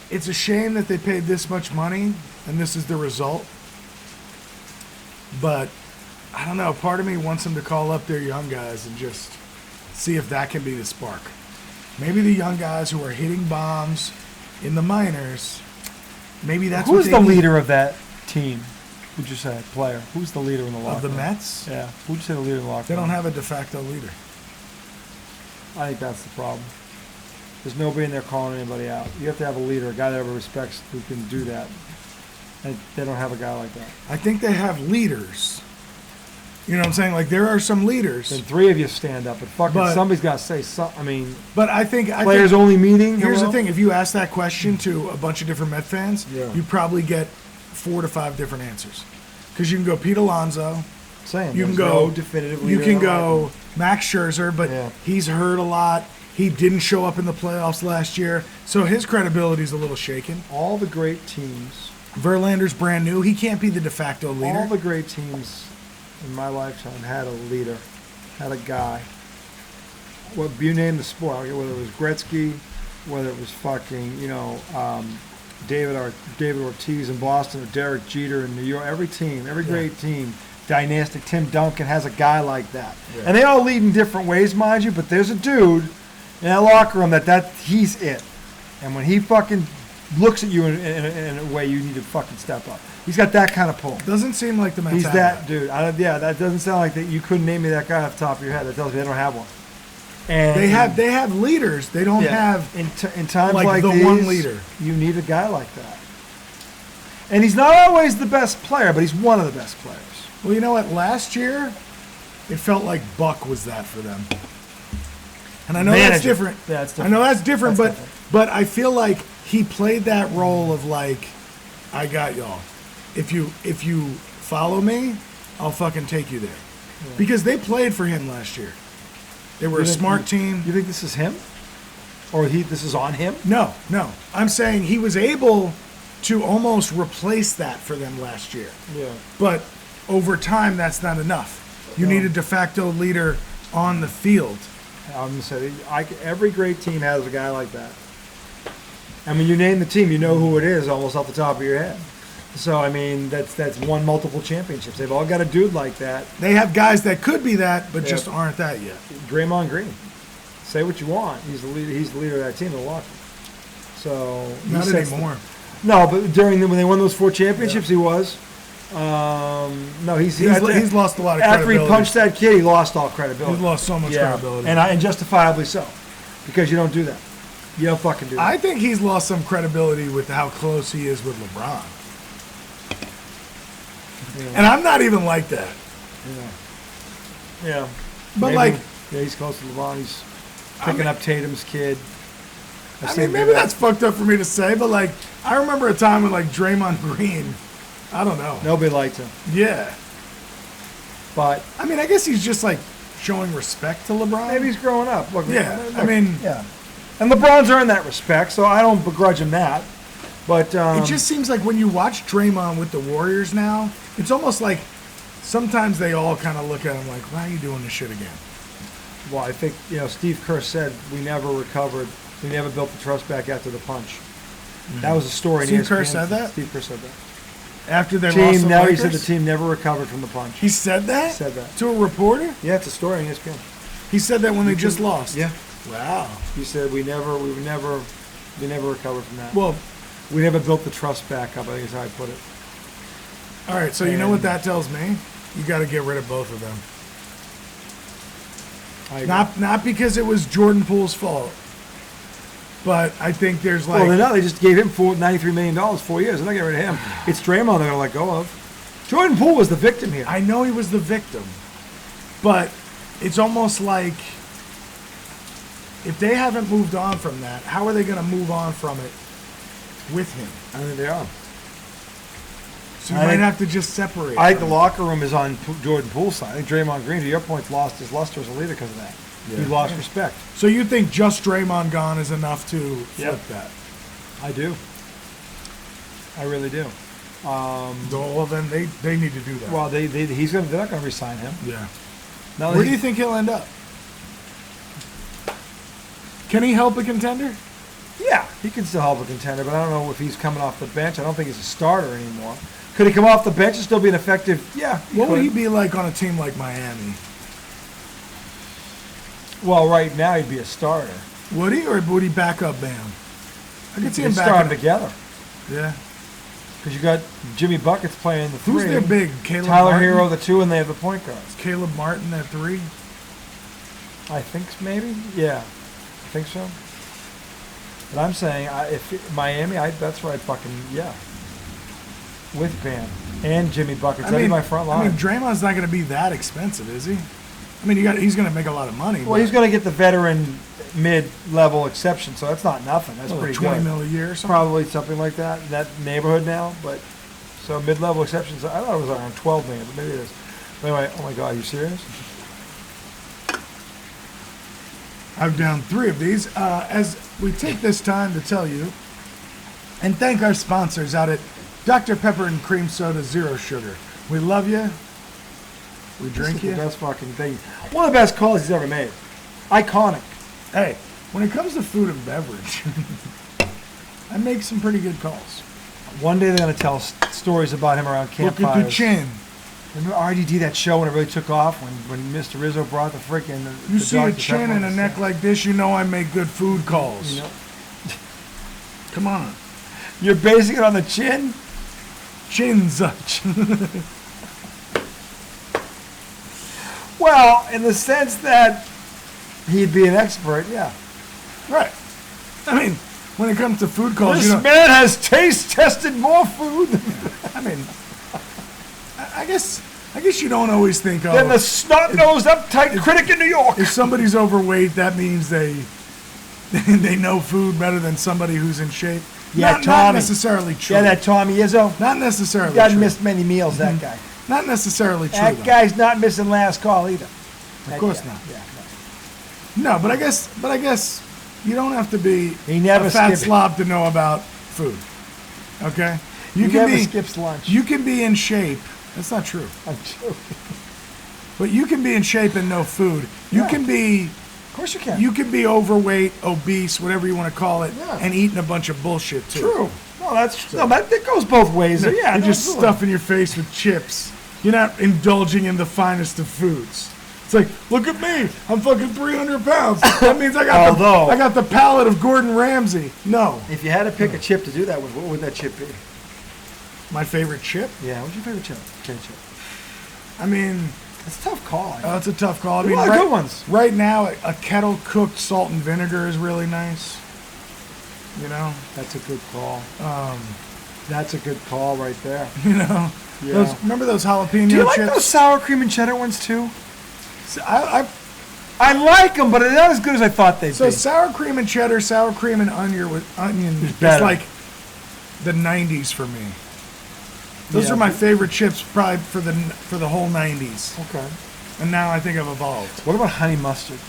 it's a shame that they paid this much money, and this is the result. But, I don't know, part of me wants them to call up their young guys and just see if that can be the spark. Maybe the young guys who are hitting bombs in the minors, maybe that's Who's the leader of that team? Who'd you say? Player. Who's the leader in the locker room? Of the Mets? Yeah. Who'd you say the leader in the locker room? They don't have a de facto leader. I think that's the problem. There's nobody in there calling anybody out. You have to have a leader, a guy that everyone respects who can do that. And they don't have a guy like that. I think they have leaders. You know what I'm saying? Like, there are some leaders. Then 3 of you stand up, but somebody's got to say something. I mean, but I think players only meeting. Here's the thing: if you ask that question to a bunch of different Met fans, you probably get 4 to 5 different answers. Because you can go Pete Alonso, you can go definitive leader. You can go Max Scherzer, but he's hurt a lot. He didn't show up in the playoffs last year, so his credibility is a little shaken. All the great teams. Verlander's brand new. He can't be the de facto leader. All the great teams in my lifetime had a leader, had a guy. What you name the sport, whether it was Gretzky, whether it was fucking, David Ortiz in Boston or Derek Jeter in New York. Every team, every great team, dynastic Tim Duncan has a guy like that. Yeah. And they all lead in different ways, mind you, but there's a dude in that locker room that he's it. And when he fucking looks at you in a way, you need to fucking step up. He's got that kind of pull. Doesn't seem like the Mets. He's that dude. That doesn't sound like that. You couldn't name me that guy off the top of your head. That tells me they don't have one. And they have leaders. They don't have in times like the these, one leader. You need a guy like that. And he's not always the best player, but he's one of the best players. Well, you know what? Last year, it felt like Buck was that for them. And I know that's different. Yeah, it's different. I know that's different, but I feel like he played that role of like, I got y'all. If you follow me, I'll fucking take you there. Yeah. Because they played for him last year. They were a smart team. You think this is him? Or this is on him? No. I'm saying he was able to almost replace that for them last year. Yeah. But over time, that's not enough. You need a de facto leader on the field. I'm going to say, every great team has a guy like that. And when you name the team, you know who it is almost off the top of your head. So, I mean, that's won multiple championships. They've all got a dude like that. They have guys that could be that, but Yeah. just aren't that yet. Draymond Green. Say what you want. He's the leader of that team, Milwaukee. So he Not sets anymore. No, but when they won those 4 championships, he was. No, he's lost a lot of after credibility. he punched that kid, he lost all credibility. He's lost so much credibility. and justifiably so, because you don't do that. You don't fucking do that. I think he's lost some credibility with how close he is with LeBron. Yeah. And I'm not even like that. Yeah. But Maybe, he's close to LeBron. He's picking up Tatum's kid. I mean, maybe that's fucked up for me to say, but like, I remember a time when like Draymond Green, I don't know. Nobody liked him. Yeah. But I mean, I guess he's just like showing respect to LeBron. maybe he's growing up. Look, Yeah, look, I mean- yeah. And LeBron's earned that respect, so I don't begrudge him that. But It just seems like when you watch Draymond with the Warriors now, it's almost like sometimes they all kind of look at him like, why are you doing this shit again? well, I think Steve Kerr said we never recovered. We never built the trust back after the punch. That was a story. Steve in Kerr ESPN. said that? Steve Kerr said that. After they lost Team the now Lakers? he said the team never recovered from the punch. He said that? Said that. To a reporter? Yeah, it's a story on ESPN. He said that when they just lost? Yeah. Wow. He said we never recovered from that. Well, We never built the trust back up, I think is how I put it. all right, so you know what that tells me? You got to get rid of both of them. I agree. Not because it was Jordan Poole's fault, but I think there's like... Well, they just gave him $93 million 4 years. They're not getting rid of him. It's Draymond they're going to let go of. Jordan Poole was the victim here. I know he was the victim, but it's almost like if they haven't moved on from that, how are they going to move on from it with him? I think they are. So you I might think- have to just separate. I think the them. locker room is on Jordan Poole's side. I think Draymond Green, to your point, lost his luster as a leader because of that. He lost respect. So you think just Draymond gone is enough to flip that? I do. I really do. Well, then they need to do that. Well, they're not going to resign him. yeah. Now Where do you think he'll end up? Can he help a contender? Yeah, he can still help a contender, but I don't know if he's coming off the bench. I don't think he's a starter anymore. Could he come off the bench and still be an effective? Yeah. What would could. he be like on a team like Miami? Well, right now he'd be a starter. Would he, or would he back up Bam? I could see They him start backing them together Yeah. because you got Jimmy Buckets playing the three. Who's their big? Caleb Tyler Martin? Hero the two, and they have the point guards. Caleb Martin at 3? I think maybe. Yeah, I think so. But I'm saying if Miami, that's where I'd fucking with Bam and Jimmy Buckets. That'd be my front line. I mean, Draymond's not going to be that expensive, is he? I mean, he's going to make a lot of money. Well, he's going to get the veteran mid-level exception, so that's not nothing. That's pretty 20 good. mil a year or something. Probably something like that in that neighborhood now. But so mid-level exceptions. I thought it was around 12 million, but maybe it is. Anyway, oh my God, are you serious? I've down 3 of these. As we take this time to tell you and thank our sponsors out at Dr. Pepper and Cream Soda Zero Sugar. We love you. We drink This is you. the best fucking thing. One of the best calls he's ever made. Iconic. Hey, when it comes to food and beverage, I make some pretty good calls. One day they're going to tell stories about him around campfires. Look at the chin. Remember RDD, that show when it really took off, when Mr. Rizzo brought the freaking... You see a chin and a neck like this, you know I make good food calls. You know? Come on. You're basing it on the chin? Chins. Well, in the sense that he'd be an expert, yeah. Right. I mean, when it comes to food calls, This you know, man has taste tested more food I mean, I guess you don't always think, than the oh, snot-nosed, uptight critic in New York. if somebody's overweight, that means they know food better than somebody who's in shape. Yeah, not Tommy. necessarily true. Yeah, that Tommy Izzo. Not necessarily He doesn't true. miss many meals, that guy. Not necessarily true. That though. guy's not missing last call either. Of course not. Yeah, No, but I guess you don't have to be He never a fat skipped- slob to know about food. Okay? He never skips lunch. You can be in shape. That's not true. I'm joking. But you can be in shape and no food. You Yeah. can be course you can. You could be overweight, obese, whatever you want to call it, Yeah. and eating a bunch of bullshit too. True. No, that goes both ways. Yeah, You're no, just absolutely. stuffing your face with chips. You're not indulging in the finest of foods. It's like, look at me. I'm fucking 300 pounds. That means I got the palate of Gordon Ramsay. No. If you had to pick a chip to do that with, what would that chip be? My favorite chip? Yeah, what's your favorite chip? Potato chip. I mean, It's a tough call. I it's a tough call. I There's mean, a lot of good ones. Right now, a kettle cooked salt and vinegar is really nice. You know? That's a good call. That's a good call right there. You know? Yeah. Remember those jalapeno Do you like chips? those sour cream and cheddar ones too? I I like them, but they're not as good as I thought they'd So be. sour cream and cheddar, sour cream and onion is better. like the 90s for me. Those Yeah. are my favorite chips probably for the whole 90s. Okay. And now I think I've evolved. What about honey mustard?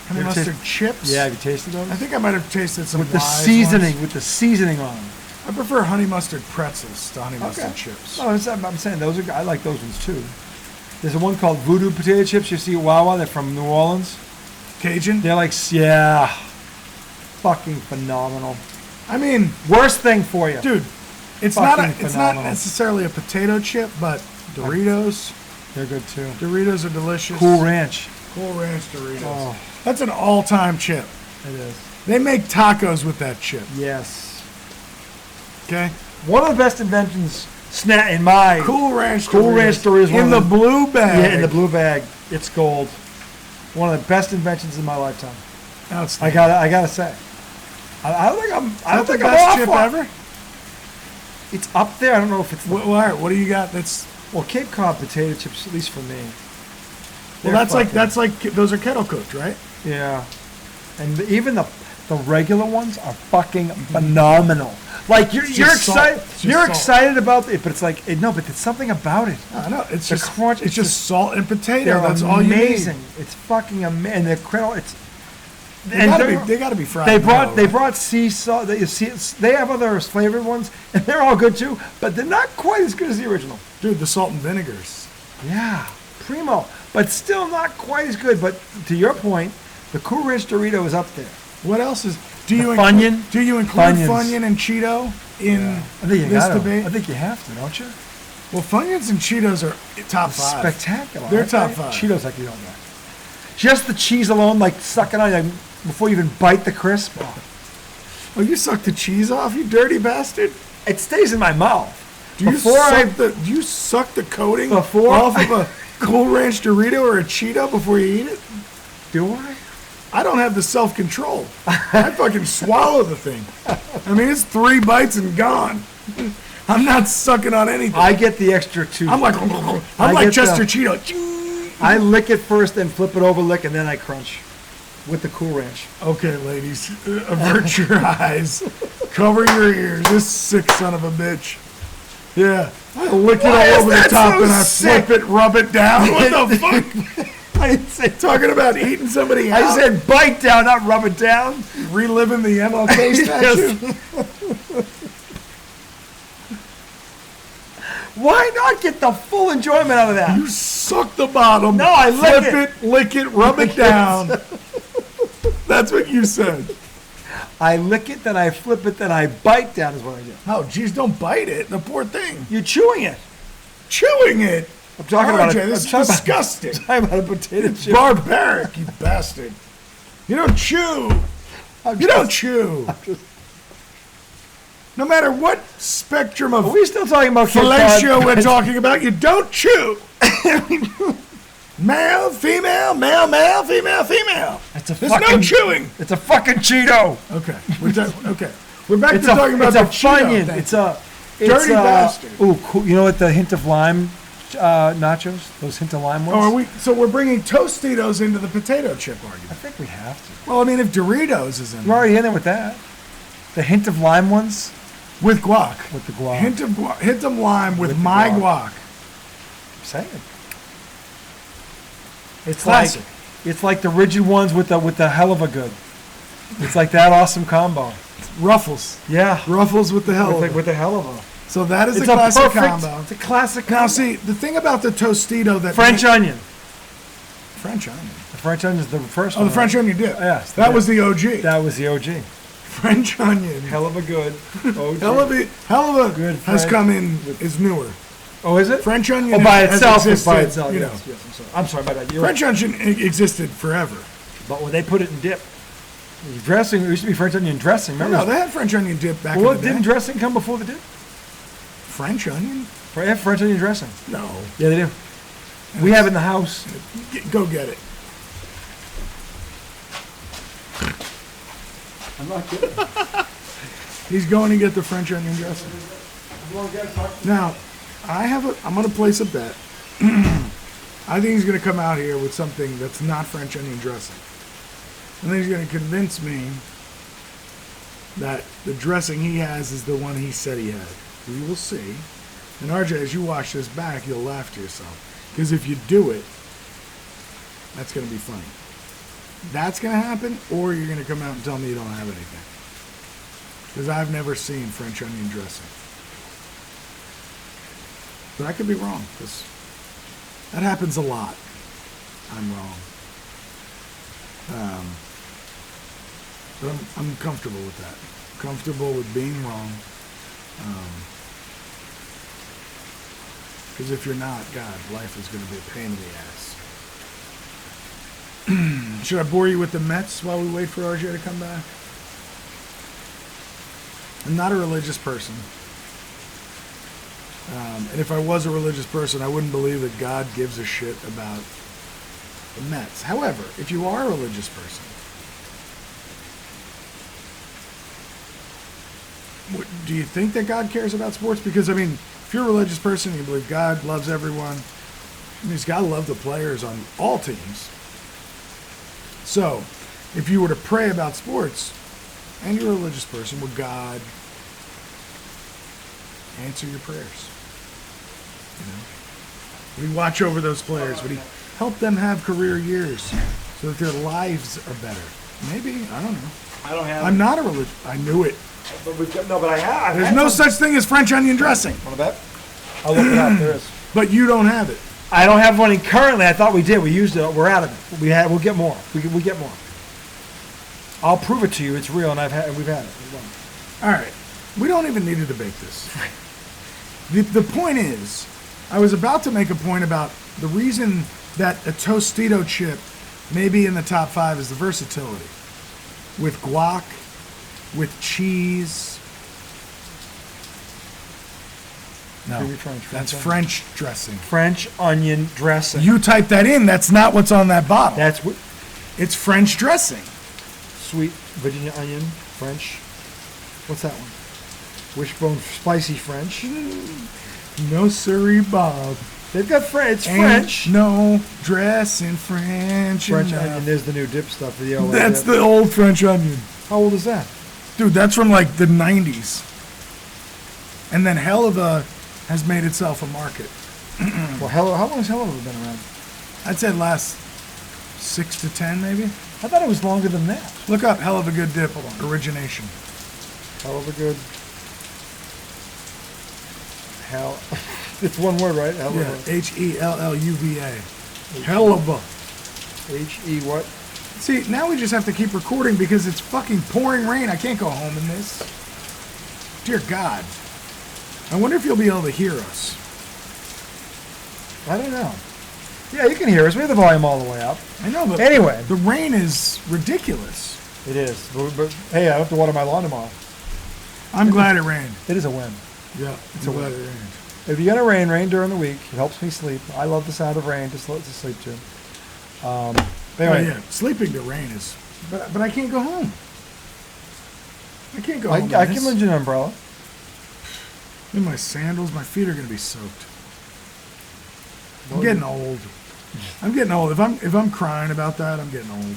Honey You ever mustard chips? Yeah, have you tasted those? I think I might have tasted some with the Wise seasoning, ones. with the seasoning on them. I prefer honey mustard pretzels to honey mustard chips. No, I'm saying those are. I like those ones too. There's a one called Voodoo potato chips. You see at Wawa. They're from New Orleans. Cajun? They're like, yeah, fucking phenomenal. I mean, Worst thing for you, dude, it's Fucking not phenomenal. necessarily a potato chip, but Doritos. They're good too. Doritos are delicious. Cool Ranch. Cool Ranch Doritos. Oh, That's an all-time chip. it is. They make tacos with that chip. Yes. Okay. One of the best inventions, in my Cool Ranch Cool Doritos. Ranch Doritos. In the blue bag. Yeah, in the blue bag. It's gold. One of the best inventions in my lifetime. Outstanding. I gotta say. I don't think I'm. I don't Is that think the I'm best off chip on- ever? It's up there. I don't know if it's. All right. What do you got? That's Well, Cape Cod potato chips, at least for me. well. That's like those are kettle cooked, right? Yeah, and even the regular ones are fucking phenomenal. Like you're just salt. excited. It's just You're salt. excited about it, but it's like no, but there's something about it. I know. It's The just crunch, It's just salt and potato. They're That's all you amazing. need. It's fucking amazing. And they're criddle. It's They gotta be fried. They brought sea salt. They have other flavored ones, and they're all good too. But they're not quite as good as the original. Dude, the salt and vinegars. Yeah, primo, but still not quite as good. But to your point, the Cool Ranch Dorito is up there. What else is? Do you Funyun? Do you include Funyuns. Funyun and Cheeto in I think you this got to. debate? I think you have to, don't you? Well, Funyuns and Cheetos are top five. Spectacular. They're aren't top they? five. Cheetos like you don't know. Just the cheese alone, like sucking on, like, before you even bite the crisp. Oh, Oh, you suck the cheese off, you dirty bastard. it stays in my mouth. Do you Before suck the coating Before off of a Cool Ranch Dorito or a Cheeto before you eat it? Do I? I don't have the self-control. I fucking swallow the thing. I mean, it's 3 bites and gone. I'm not sucking on anything. I get the extra two. I'm like I get Chester the- Cheeto. I lick it first, then flip it over, lick, and then I crunch with the Cool Ranch. Okay, ladies, avert your eyes, cover your ears. This sick son of a bitch. Yeah, I lick it Why all is over the that top so and I sick? flip it, rub it down. What the fuck? I didn't say. Talking about eating somebody out. I said bite down, not rub it down. Reliving the MLK statue. Why not get the full enjoyment out of that? You suck the bottom. No, I lick flip it, lick it, rub it down. That's what you said. I lick it, then I flip it, then I bite down is what I do. Oh, geez, don't bite it. The poor thing. You're chewing it. Chewing it. I'm talking about RJ, this is disgusting. I'm talking about a potato chip. Barbaric, you bastard. You don't chew. You don't chew. No matter what spectrum Are of we still talking about Cape fellatio Cod? we're talking about, you don't chew. Male, female, male, male, female, female. It's a There's no fucking chewing. It's a fucking Cheeto. Okay. Okay. We're back It's to talking about it's a the Cheeto Funyun. thing. It's a Dirty bastard. Ooh, cool. You know what? The hint of lime nachos. Those hint of lime ones. Oh, so we're bringing Tostitos into the potato chip I argument. think we have to. Well, I mean, if Doritos is in We're there. already in there with that. The hint of lime ones With guac. with the guac. Hint of lime with With the my guac. guac. I'm saying. It's Classic. it's like the rigid ones with the hell of a good. It's like that awesome combo. Ruffles. Yeah. Ruffles with the hell. With the hell of a. So that is It's a classic perfect. combo. It's a classic Now, combo. see, the thing about the Tostito that French onion. French onion. If French onion is the first Oh, one. the French onion dip. Yes, That was the OG. That was the OG. French onion. Hell of a good OG. Hell of a Good has French- come in, is newer. Oh, is it? French onion Oh, by has itself. existed, By itself. you Yes, know. yes, I'm sorry. My bad. You're French onion existed forever. right. But when they put it in dip, dressing, it used to be French onion dressing. Remember? No, they had French onion dip back Well, in the day. didn't dressing come before the dip? French onion? They have French onion dressing. No. Yeah, they do. We have it in the house. Go get it. I'm not kidding. He's going to get the French onion dressing. Now, I'm going to place a bet. I think he's going to come out here with something that's not French onion dressing. And then he's going to convince me that the dressing he has is the one he said he had. We will see. And RJ, as you watch this back, you'll laugh to yourself. Because if you do it, that's going to be funny. That's going to happen, or you're going to come out and tell me you don't have anything. Because I've never seen French onion dressing. But I could be wrong, because that happens a lot. I'm wrong. But I'm comfortable with that. Comfortable with being wrong. Because if you're not, God, life is going to be a pain in the ass. Should I bore you with the Mets while we wait for RJ to come back? I'm not a religious person. And if I was a religious person, I wouldn't believe that God gives a shit about the Mets. However, if you are a religious person, do you think that God cares about sports? Because, I mean, if you're a religious person and you believe God loves everyone, I mean, he's got to love the players on all teams. So, if you were to pray about sports and you're a religious person, would God answer your prayers? You know? Would he watch over those players? Would he help them have career years so that their lives are better? Maybe. I don't know. I don't have. I'm not a religious. I knew it. But we've got, no, but I have. There's no such thing as French onion dressing. Want to bet? I'll look it up. There is. But you don't have it. I don't have one currently. I thought we did. We used it. We're out of it. We'll get more. We get more. I'll prove it to you. It's real, and we've had it. All right. We don't even need to debate this. The point is, I was about to make a point about the reason that a Tostito chip may be in the top 5 is the versatility. With guac, with cheese. No, that's French dressing. French onion dressing. You type that in, that's not what's on that bottle. That's what. It's French dressing. Sweet Virginia onion, French. What's that one? Wishbone spicy French. No siree, Bob. They've got French. It's Ain't French. no dressing French. French enough. onion. There's the new dip stuff for the LA That's dip. the old French onion. How old is that? Dude, that's from like the 90s. And then Helva has made itself a market. Well, how long has Hello been around? I'd say last 6 to 10 maybe. I thought it was longer than that. Look up Hell of a Good Dip origination. Hell of a good. Hell. It's one word, right? Hell Yeah, of Helluva. Helva. a. H-E what? See, now we just have to keep recording because it's fucking pouring rain. I can't go home in this. Dear God. I wonder if you'll be able to hear us. I don't know. Yeah, you can hear us. We have the volume all the way up. I know, but Anyway. the rain is ridiculous. It is. But hey, I have to water my lawn tomorrow. I'm glad it rained. It is a win. Yeah, It's a glad win. it rained. If you're gonna rain during the week. It helps me sleep. I love the sound of rain to sleep to. Anyway, Oh, yeah, sleeping to rain is... But I can't go home. I can't go I home. can lend you an umbrella. In my sandals, my feet are going to be soaked. I'm getting old. I'm getting old. If I'm crying about that, I'm getting old.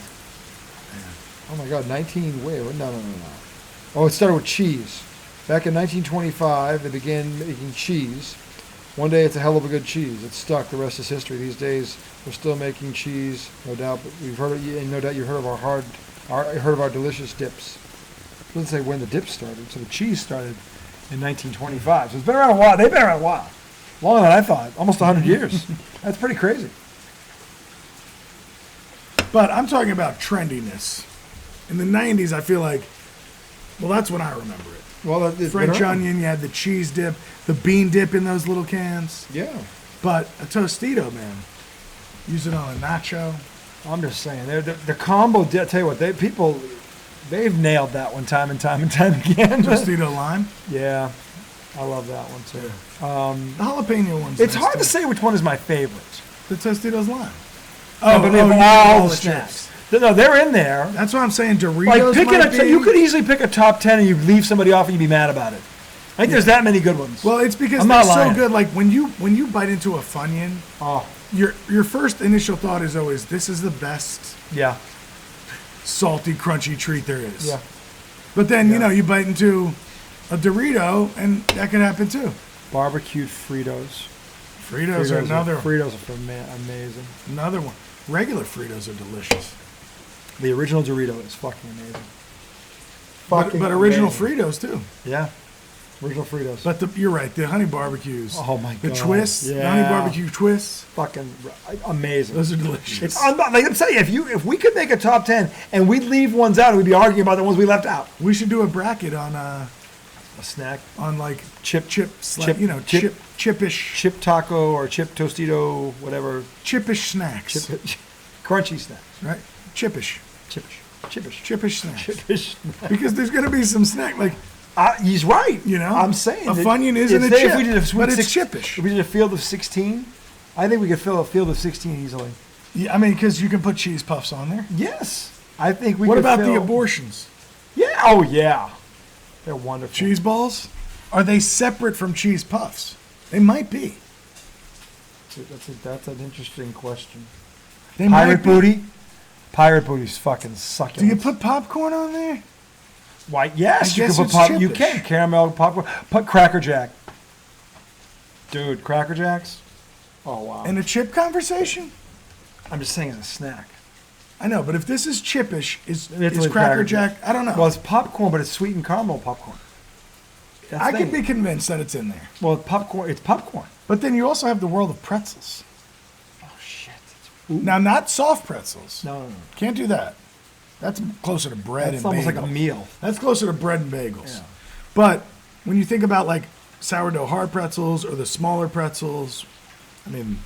Oh my God, 19. Wait, no. Oh, it started with cheese. Back in 1925, they began making cheese. One day, it's a hell of a good cheese. It's stuck. The rest is history. These days, we're still making cheese, no doubt. But we've heard, and no doubt, you've heard of our delicious dips. It doesn't say when the dip started. So the cheese started in 1925. So it's been around a while. They've been around a while, longer than I thought. Almost 100 years. That's pretty crazy. But I'm talking about trendiness. In the 90s, I feel like, well, that's when I remember it. Well, French onion, you had the cheese dip, the bean dip in those little cans. Yeah. But a Tostito, man, use it on a nacho. I'm just saying, the combo. I tell you what, they've nailed that one time and time again. Tostito lime. Yeah, I love that one too. The jalapeno one's It's nice hard too. to say which one is my favorite. The Tostito's lime. Oh, but you mean all the chips. snacks. No, they're in there. That's what I'm saying. Doritos Like might be. you could easily pick a top 10 and you leave somebody off and you'd be mad about it. I think there's that many good ones. Well, it's because I'm they're not so lying. good. Like when you bite into a Funyun, Oh, your first initial thought is always, this is the best yeah, salty, crunchy treat there is. yeah. But then, you bite into a Dorito, and that can happen too. Barbecued Fritos. Fritos are another Fritos are amazing. another one. Regular Fritos are delicious. The original Dorito is fucking amazing. But original amazing. Fritos too. Yeah, original Fritos. But you're right, the honey barbecues. Oh my The God. twists, the Yeah. honey barbecue twists, Fucking amazing. those are delicious. Like I'm saying, if we could make a top 10 and we'd leave ones out, we'd be arguing about the ones we left out. We should do a bracket on A snack, like chip chippish chip taco or chip tostito, whatever. chippish snacks, Crunchy snacks. right? Chippish Chippish snacks. Chippish. Because there's gonna be some snack like He's right. I'm saying a that Funyun isn't a if chip, we did a sweet but it's six- chippish. If we did a field of 16, I think we could fill a field of 16 easily. Yeah, I mean, because you can put cheese puffs on there. Yes, I think we. What could about the fill- abortions? Yeah. Oh yeah. They're wonderful. Cheese balls? Are they separate from cheese puffs? They might be. That's an interesting question. They might Pirate be. booty. Pirate booty's fucking succulent. Do you put popcorn on there? Why? Yes, I you guess can put it's pop. You chippish. can caramel popcorn. Put Cracker Jack. Dude, Cracker Jacks. Oh wow. In a chip conversation? I'm just saying, as a snack. I know, but if this is chippish, is It's Cracker like Cracker Jack? I don't know. Well, it's popcorn, but it's sweetened caramel popcorn. That's I the could thing. be convinced that it's in there. Well, popcorn. It's popcorn. But then you also have the world of pretzels. Oh shit. Now, not soft pretzels. No. Can't do that. That's closer to bread It's and almost bagels. like a meal. That's closer to bread and bagels. Yeah. But when you think about like sourdough hard pretzels or the smaller pretzels, I mean,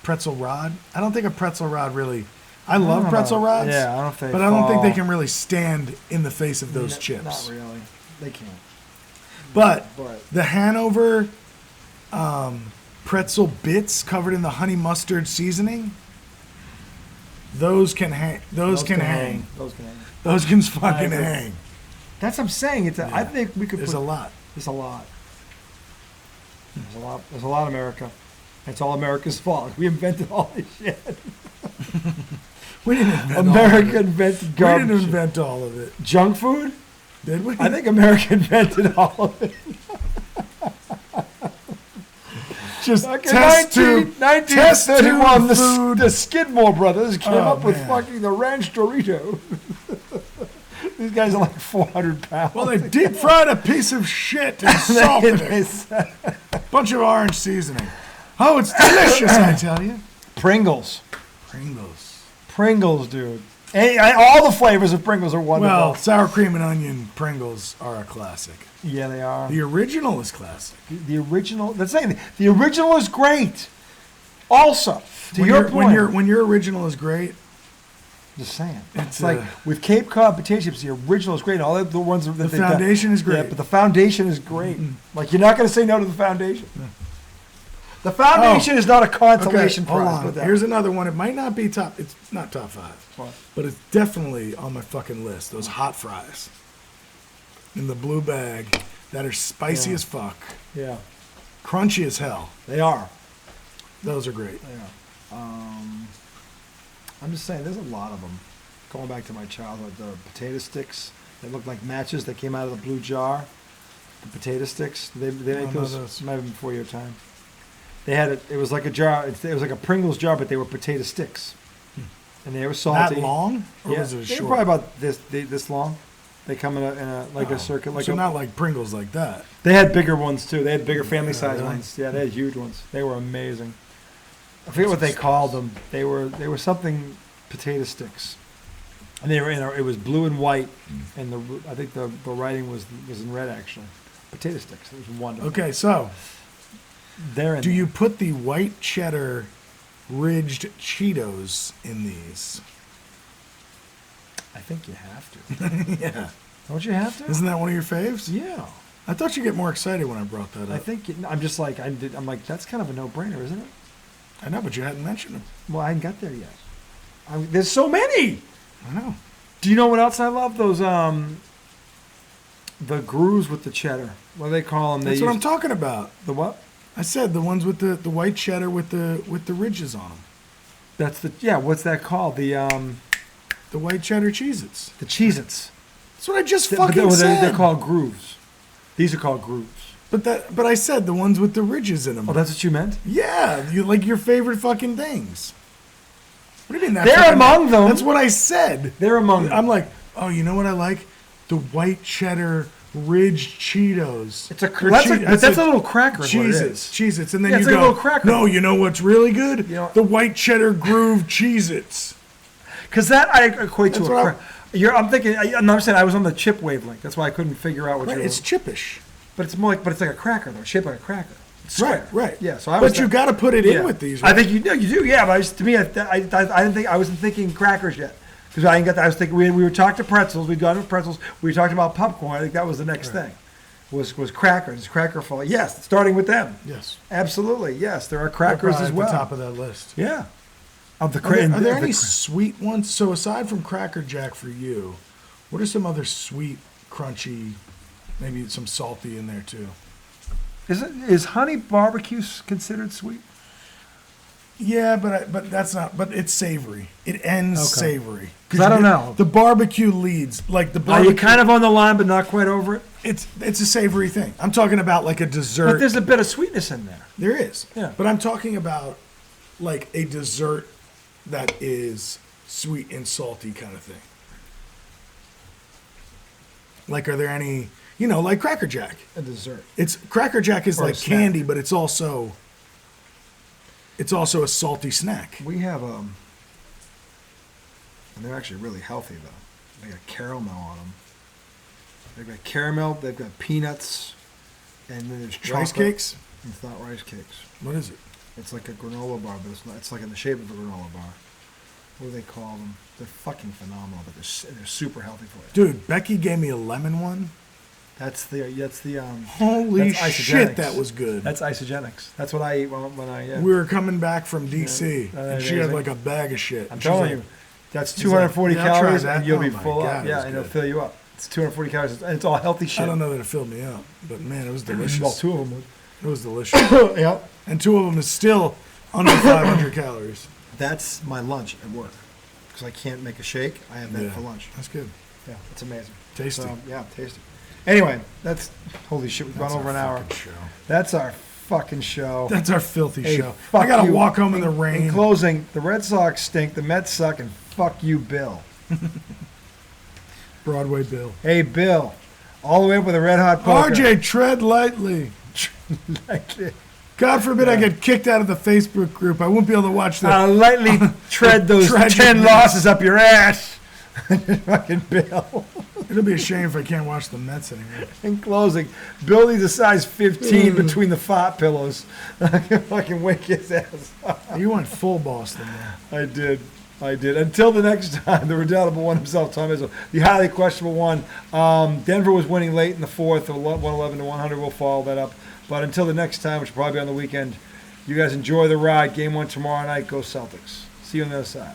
pretzel rod. I don't think a pretzel rod really. I love don't pretzel know. rods. Yeah, I don't think. But I don't think they fall. can really stand in the face of those chips. Not really. They can't. But But the Hanover pretzel bits covered in the honey mustard seasoning, those can hang. Those can hang. Those can hang. Those can fucking agree. hang. That's what I'm saying. I think we could. There's put, a lot. There's a lot. There's a lot. There's a lot, America. It's all America's fault. We invented all this shit. We didn't invent all America of it. invented We garbage. didn't invent all of it, Junk food? did we? I think America invented all of it. just Fucking test tube. 1931, test tube food. the Skidmore brothers came Oh, up with man. fucking the Ranch Dorito. These guys are like 400 pounds. Well, they deep fried a piece of shit and salted it. Bunch of orange seasoning. Oh, it's delicious, I tell you. Pringles. Pringles. Dude. All the flavors of Pringles are wonderful. Well, sour cream and onion Pringles are a classic. yeah, they are. The original is classic. The original. That's saying the original is great. Also, to When your your- point, when your original is great, just saying, It's, it's like with Cape Cod potato chips, the original is great. All the ones that the they've done- foundation is great. Yeah, but the foundation is great. Like you're not going to say no to the foundation. The foundation is not a consolation hold prize. on. Put that Here's way. another one. It might not be top. It's not top 5, What? but it's definitely on my fucking list. Those hot fries in the blue bag that are spicy Yeah. as fuck, Yeah, crunchy as hell. they are. Those are great. They are. I'm just saying, there's a lot of them. Going back to my childhood, the potato sticks that look like matches that came out of the blue jar. The potato sticks. They make know those. those. Might have been before your time. They had it. It was like a jar. It was like a Pringles jar, but they were potato sticks, and they were salty. That long, or Yeah, was it they short? were probably about this long. They come in a like a circuit. Like so a, not like Pringles like that. They had bigger ones too. They had bigger family size really? ones. Yeah, they had huge ones. They were amazing. I forget what they called them. They were something. potato sticks, and they were it was blue and white, and I think the writing was in red actually. Potato sticks. It was wonderful. Okay, so They're in do there. you put the white cheddar ridged Cheetos in these? I think you have to. Yeah. Don't you have to? Isn't that one of your faves? Yeah. I thought you'd get more excited when I brought that up. I think I'm just like I'm like that's kind of a no-brainer, isn't it? I know, but you hadn't mentioned them. Well, I hadn't got there yet. There's so many. I know. Do you know what else I love? Those the grooves with the cheddar. What do they call them? That's what I'm talking about. The what? I said the ones with the white cheddar with the ridges on them. That's what's that called? The white cheddar Cheez-Its. The Cheez-Its. That's what I just But fucking said. they're called grooves. These are called grooves. But I said the ones with the ridges in them. Oh, that's what you meant? Yeah, you like your favorite fucking things. What do you mean? They're among them. That's what I said. They're among them. I'm like, oh, you know what I like? The white cheddar ridged Cheetos. That's a little cracker. Cheez-Its. Cheez-Its. And then Yeah, you it's like go, a little cracker. no, you know what's really good? You know- The white cheddar groove Cheez-Its. Because that I equate to That's a what cracker. I'm thinking. I'm saying I was on the chip wavelength. That's why I couldn't figure out what Right, you. it's chippish. But it's more like, but it's like a cracker though, shaped like a cracker. It's square. Right. Yeah. So I was. But you got to put it in with these. Right? I think you do. Yeah. But to me, I didn't think I wasn't thinking crackers yet because I didn't get that. I was thinking we were talking to pretzels. We'd gone to pretzels. We talked about popcorn. I think that was the next thing. Was crackers? Cracker fall. Yes. Starting with them. Yes. Absolutely. Yes. There are They're crackers probably as at well. the top of that list. Yeah. Of the Are there any sweet ones? So aside from Cracker Jack for you, what are some other sweet, crunchy, maybe some salty in there too? Is honey barbecue considered sweet? Yeah, but that's not. But it's savory. It ends savory. 'Cause I don't know. The barbecue leads like the Are barbecue. you kind of on the line but not quite over it? It's a savory thing. I'm talking about like a dessert. But there's a bit of sweetness in there. There is. Yeah. But I'm talking about like a dessert that is sweet and salty kind of thing. Like, are there any, like Cracker Jack? A dessert. Cracker Jack is Or a like snack. candy, but it's also a salty snack. We have and they're actually really healthy though. They got caramel on them. They've got caramel. They've got peanuts, and then there's chocolate. Rice cakes? It's not rice cakes. What is it? It's like a granola bar, but it's not. It's like in the shape of a granola bar. What do they call them? They're fucking phenomenal, but they're super healthy for you. Dude, Becky gave me a lemon one. That's the Holy that's shit, isogenics. that was good. That's isogenics. That's what I eat when I. Yeah. We were coming back from DC, Yeah. and she had Amazing. like a bag of shit. I'm And she's telling like, you, that's she's 240 like, "Yeah, I'll try calories, that." and you'll Oh be my full God, up. it Yeah, was and it'll good. fill you up. It's 240 calories, and it's all healthy shit. I don't know that it filled me up, but man, it was delicious. Well, two of them would. It was delicious. Yeah. And two of them is still under 500 calories. That's my lunch at work. Because I can't make a shake, I have that Yeah. for lunch. That's good. Yeah, it's amazing. Tasty. So, yeah, tasty. Anyway, that's holy shit. We've That's gone over our an hour. fucking show. That's our fucking show. That's our filthy Hey, show. fuck I gotta you. walk home in the rain. In closing, the Red Sox stink, the Mets suck, and fuck you, Bill. Broadway Bill. Hey, Bill, all the way up with a red hot poker. RJ, tread lightly. God forbid I get kicked out of the Facebook group. I won't be able to watch that. Lightly tread those Tragic 10 news. losses up your ass. Fucking Bill. It'll be a shame if I can't watch the Mets anymore. In closing, Bill needs a size 15 between the fart pillows. I can fucking wake his ass up. You went full Boston there. I did. Until the next time, the redoubtable one himself, Tom Izzo, the highly questionable one. Denver was winning late in the fourth, 111 to 100. We'll follow that up. But until the next time, which will probably be on the weekend, you guys enjoy the ride. Game 1 tomorrow night. Go Celtics. See you on the other side.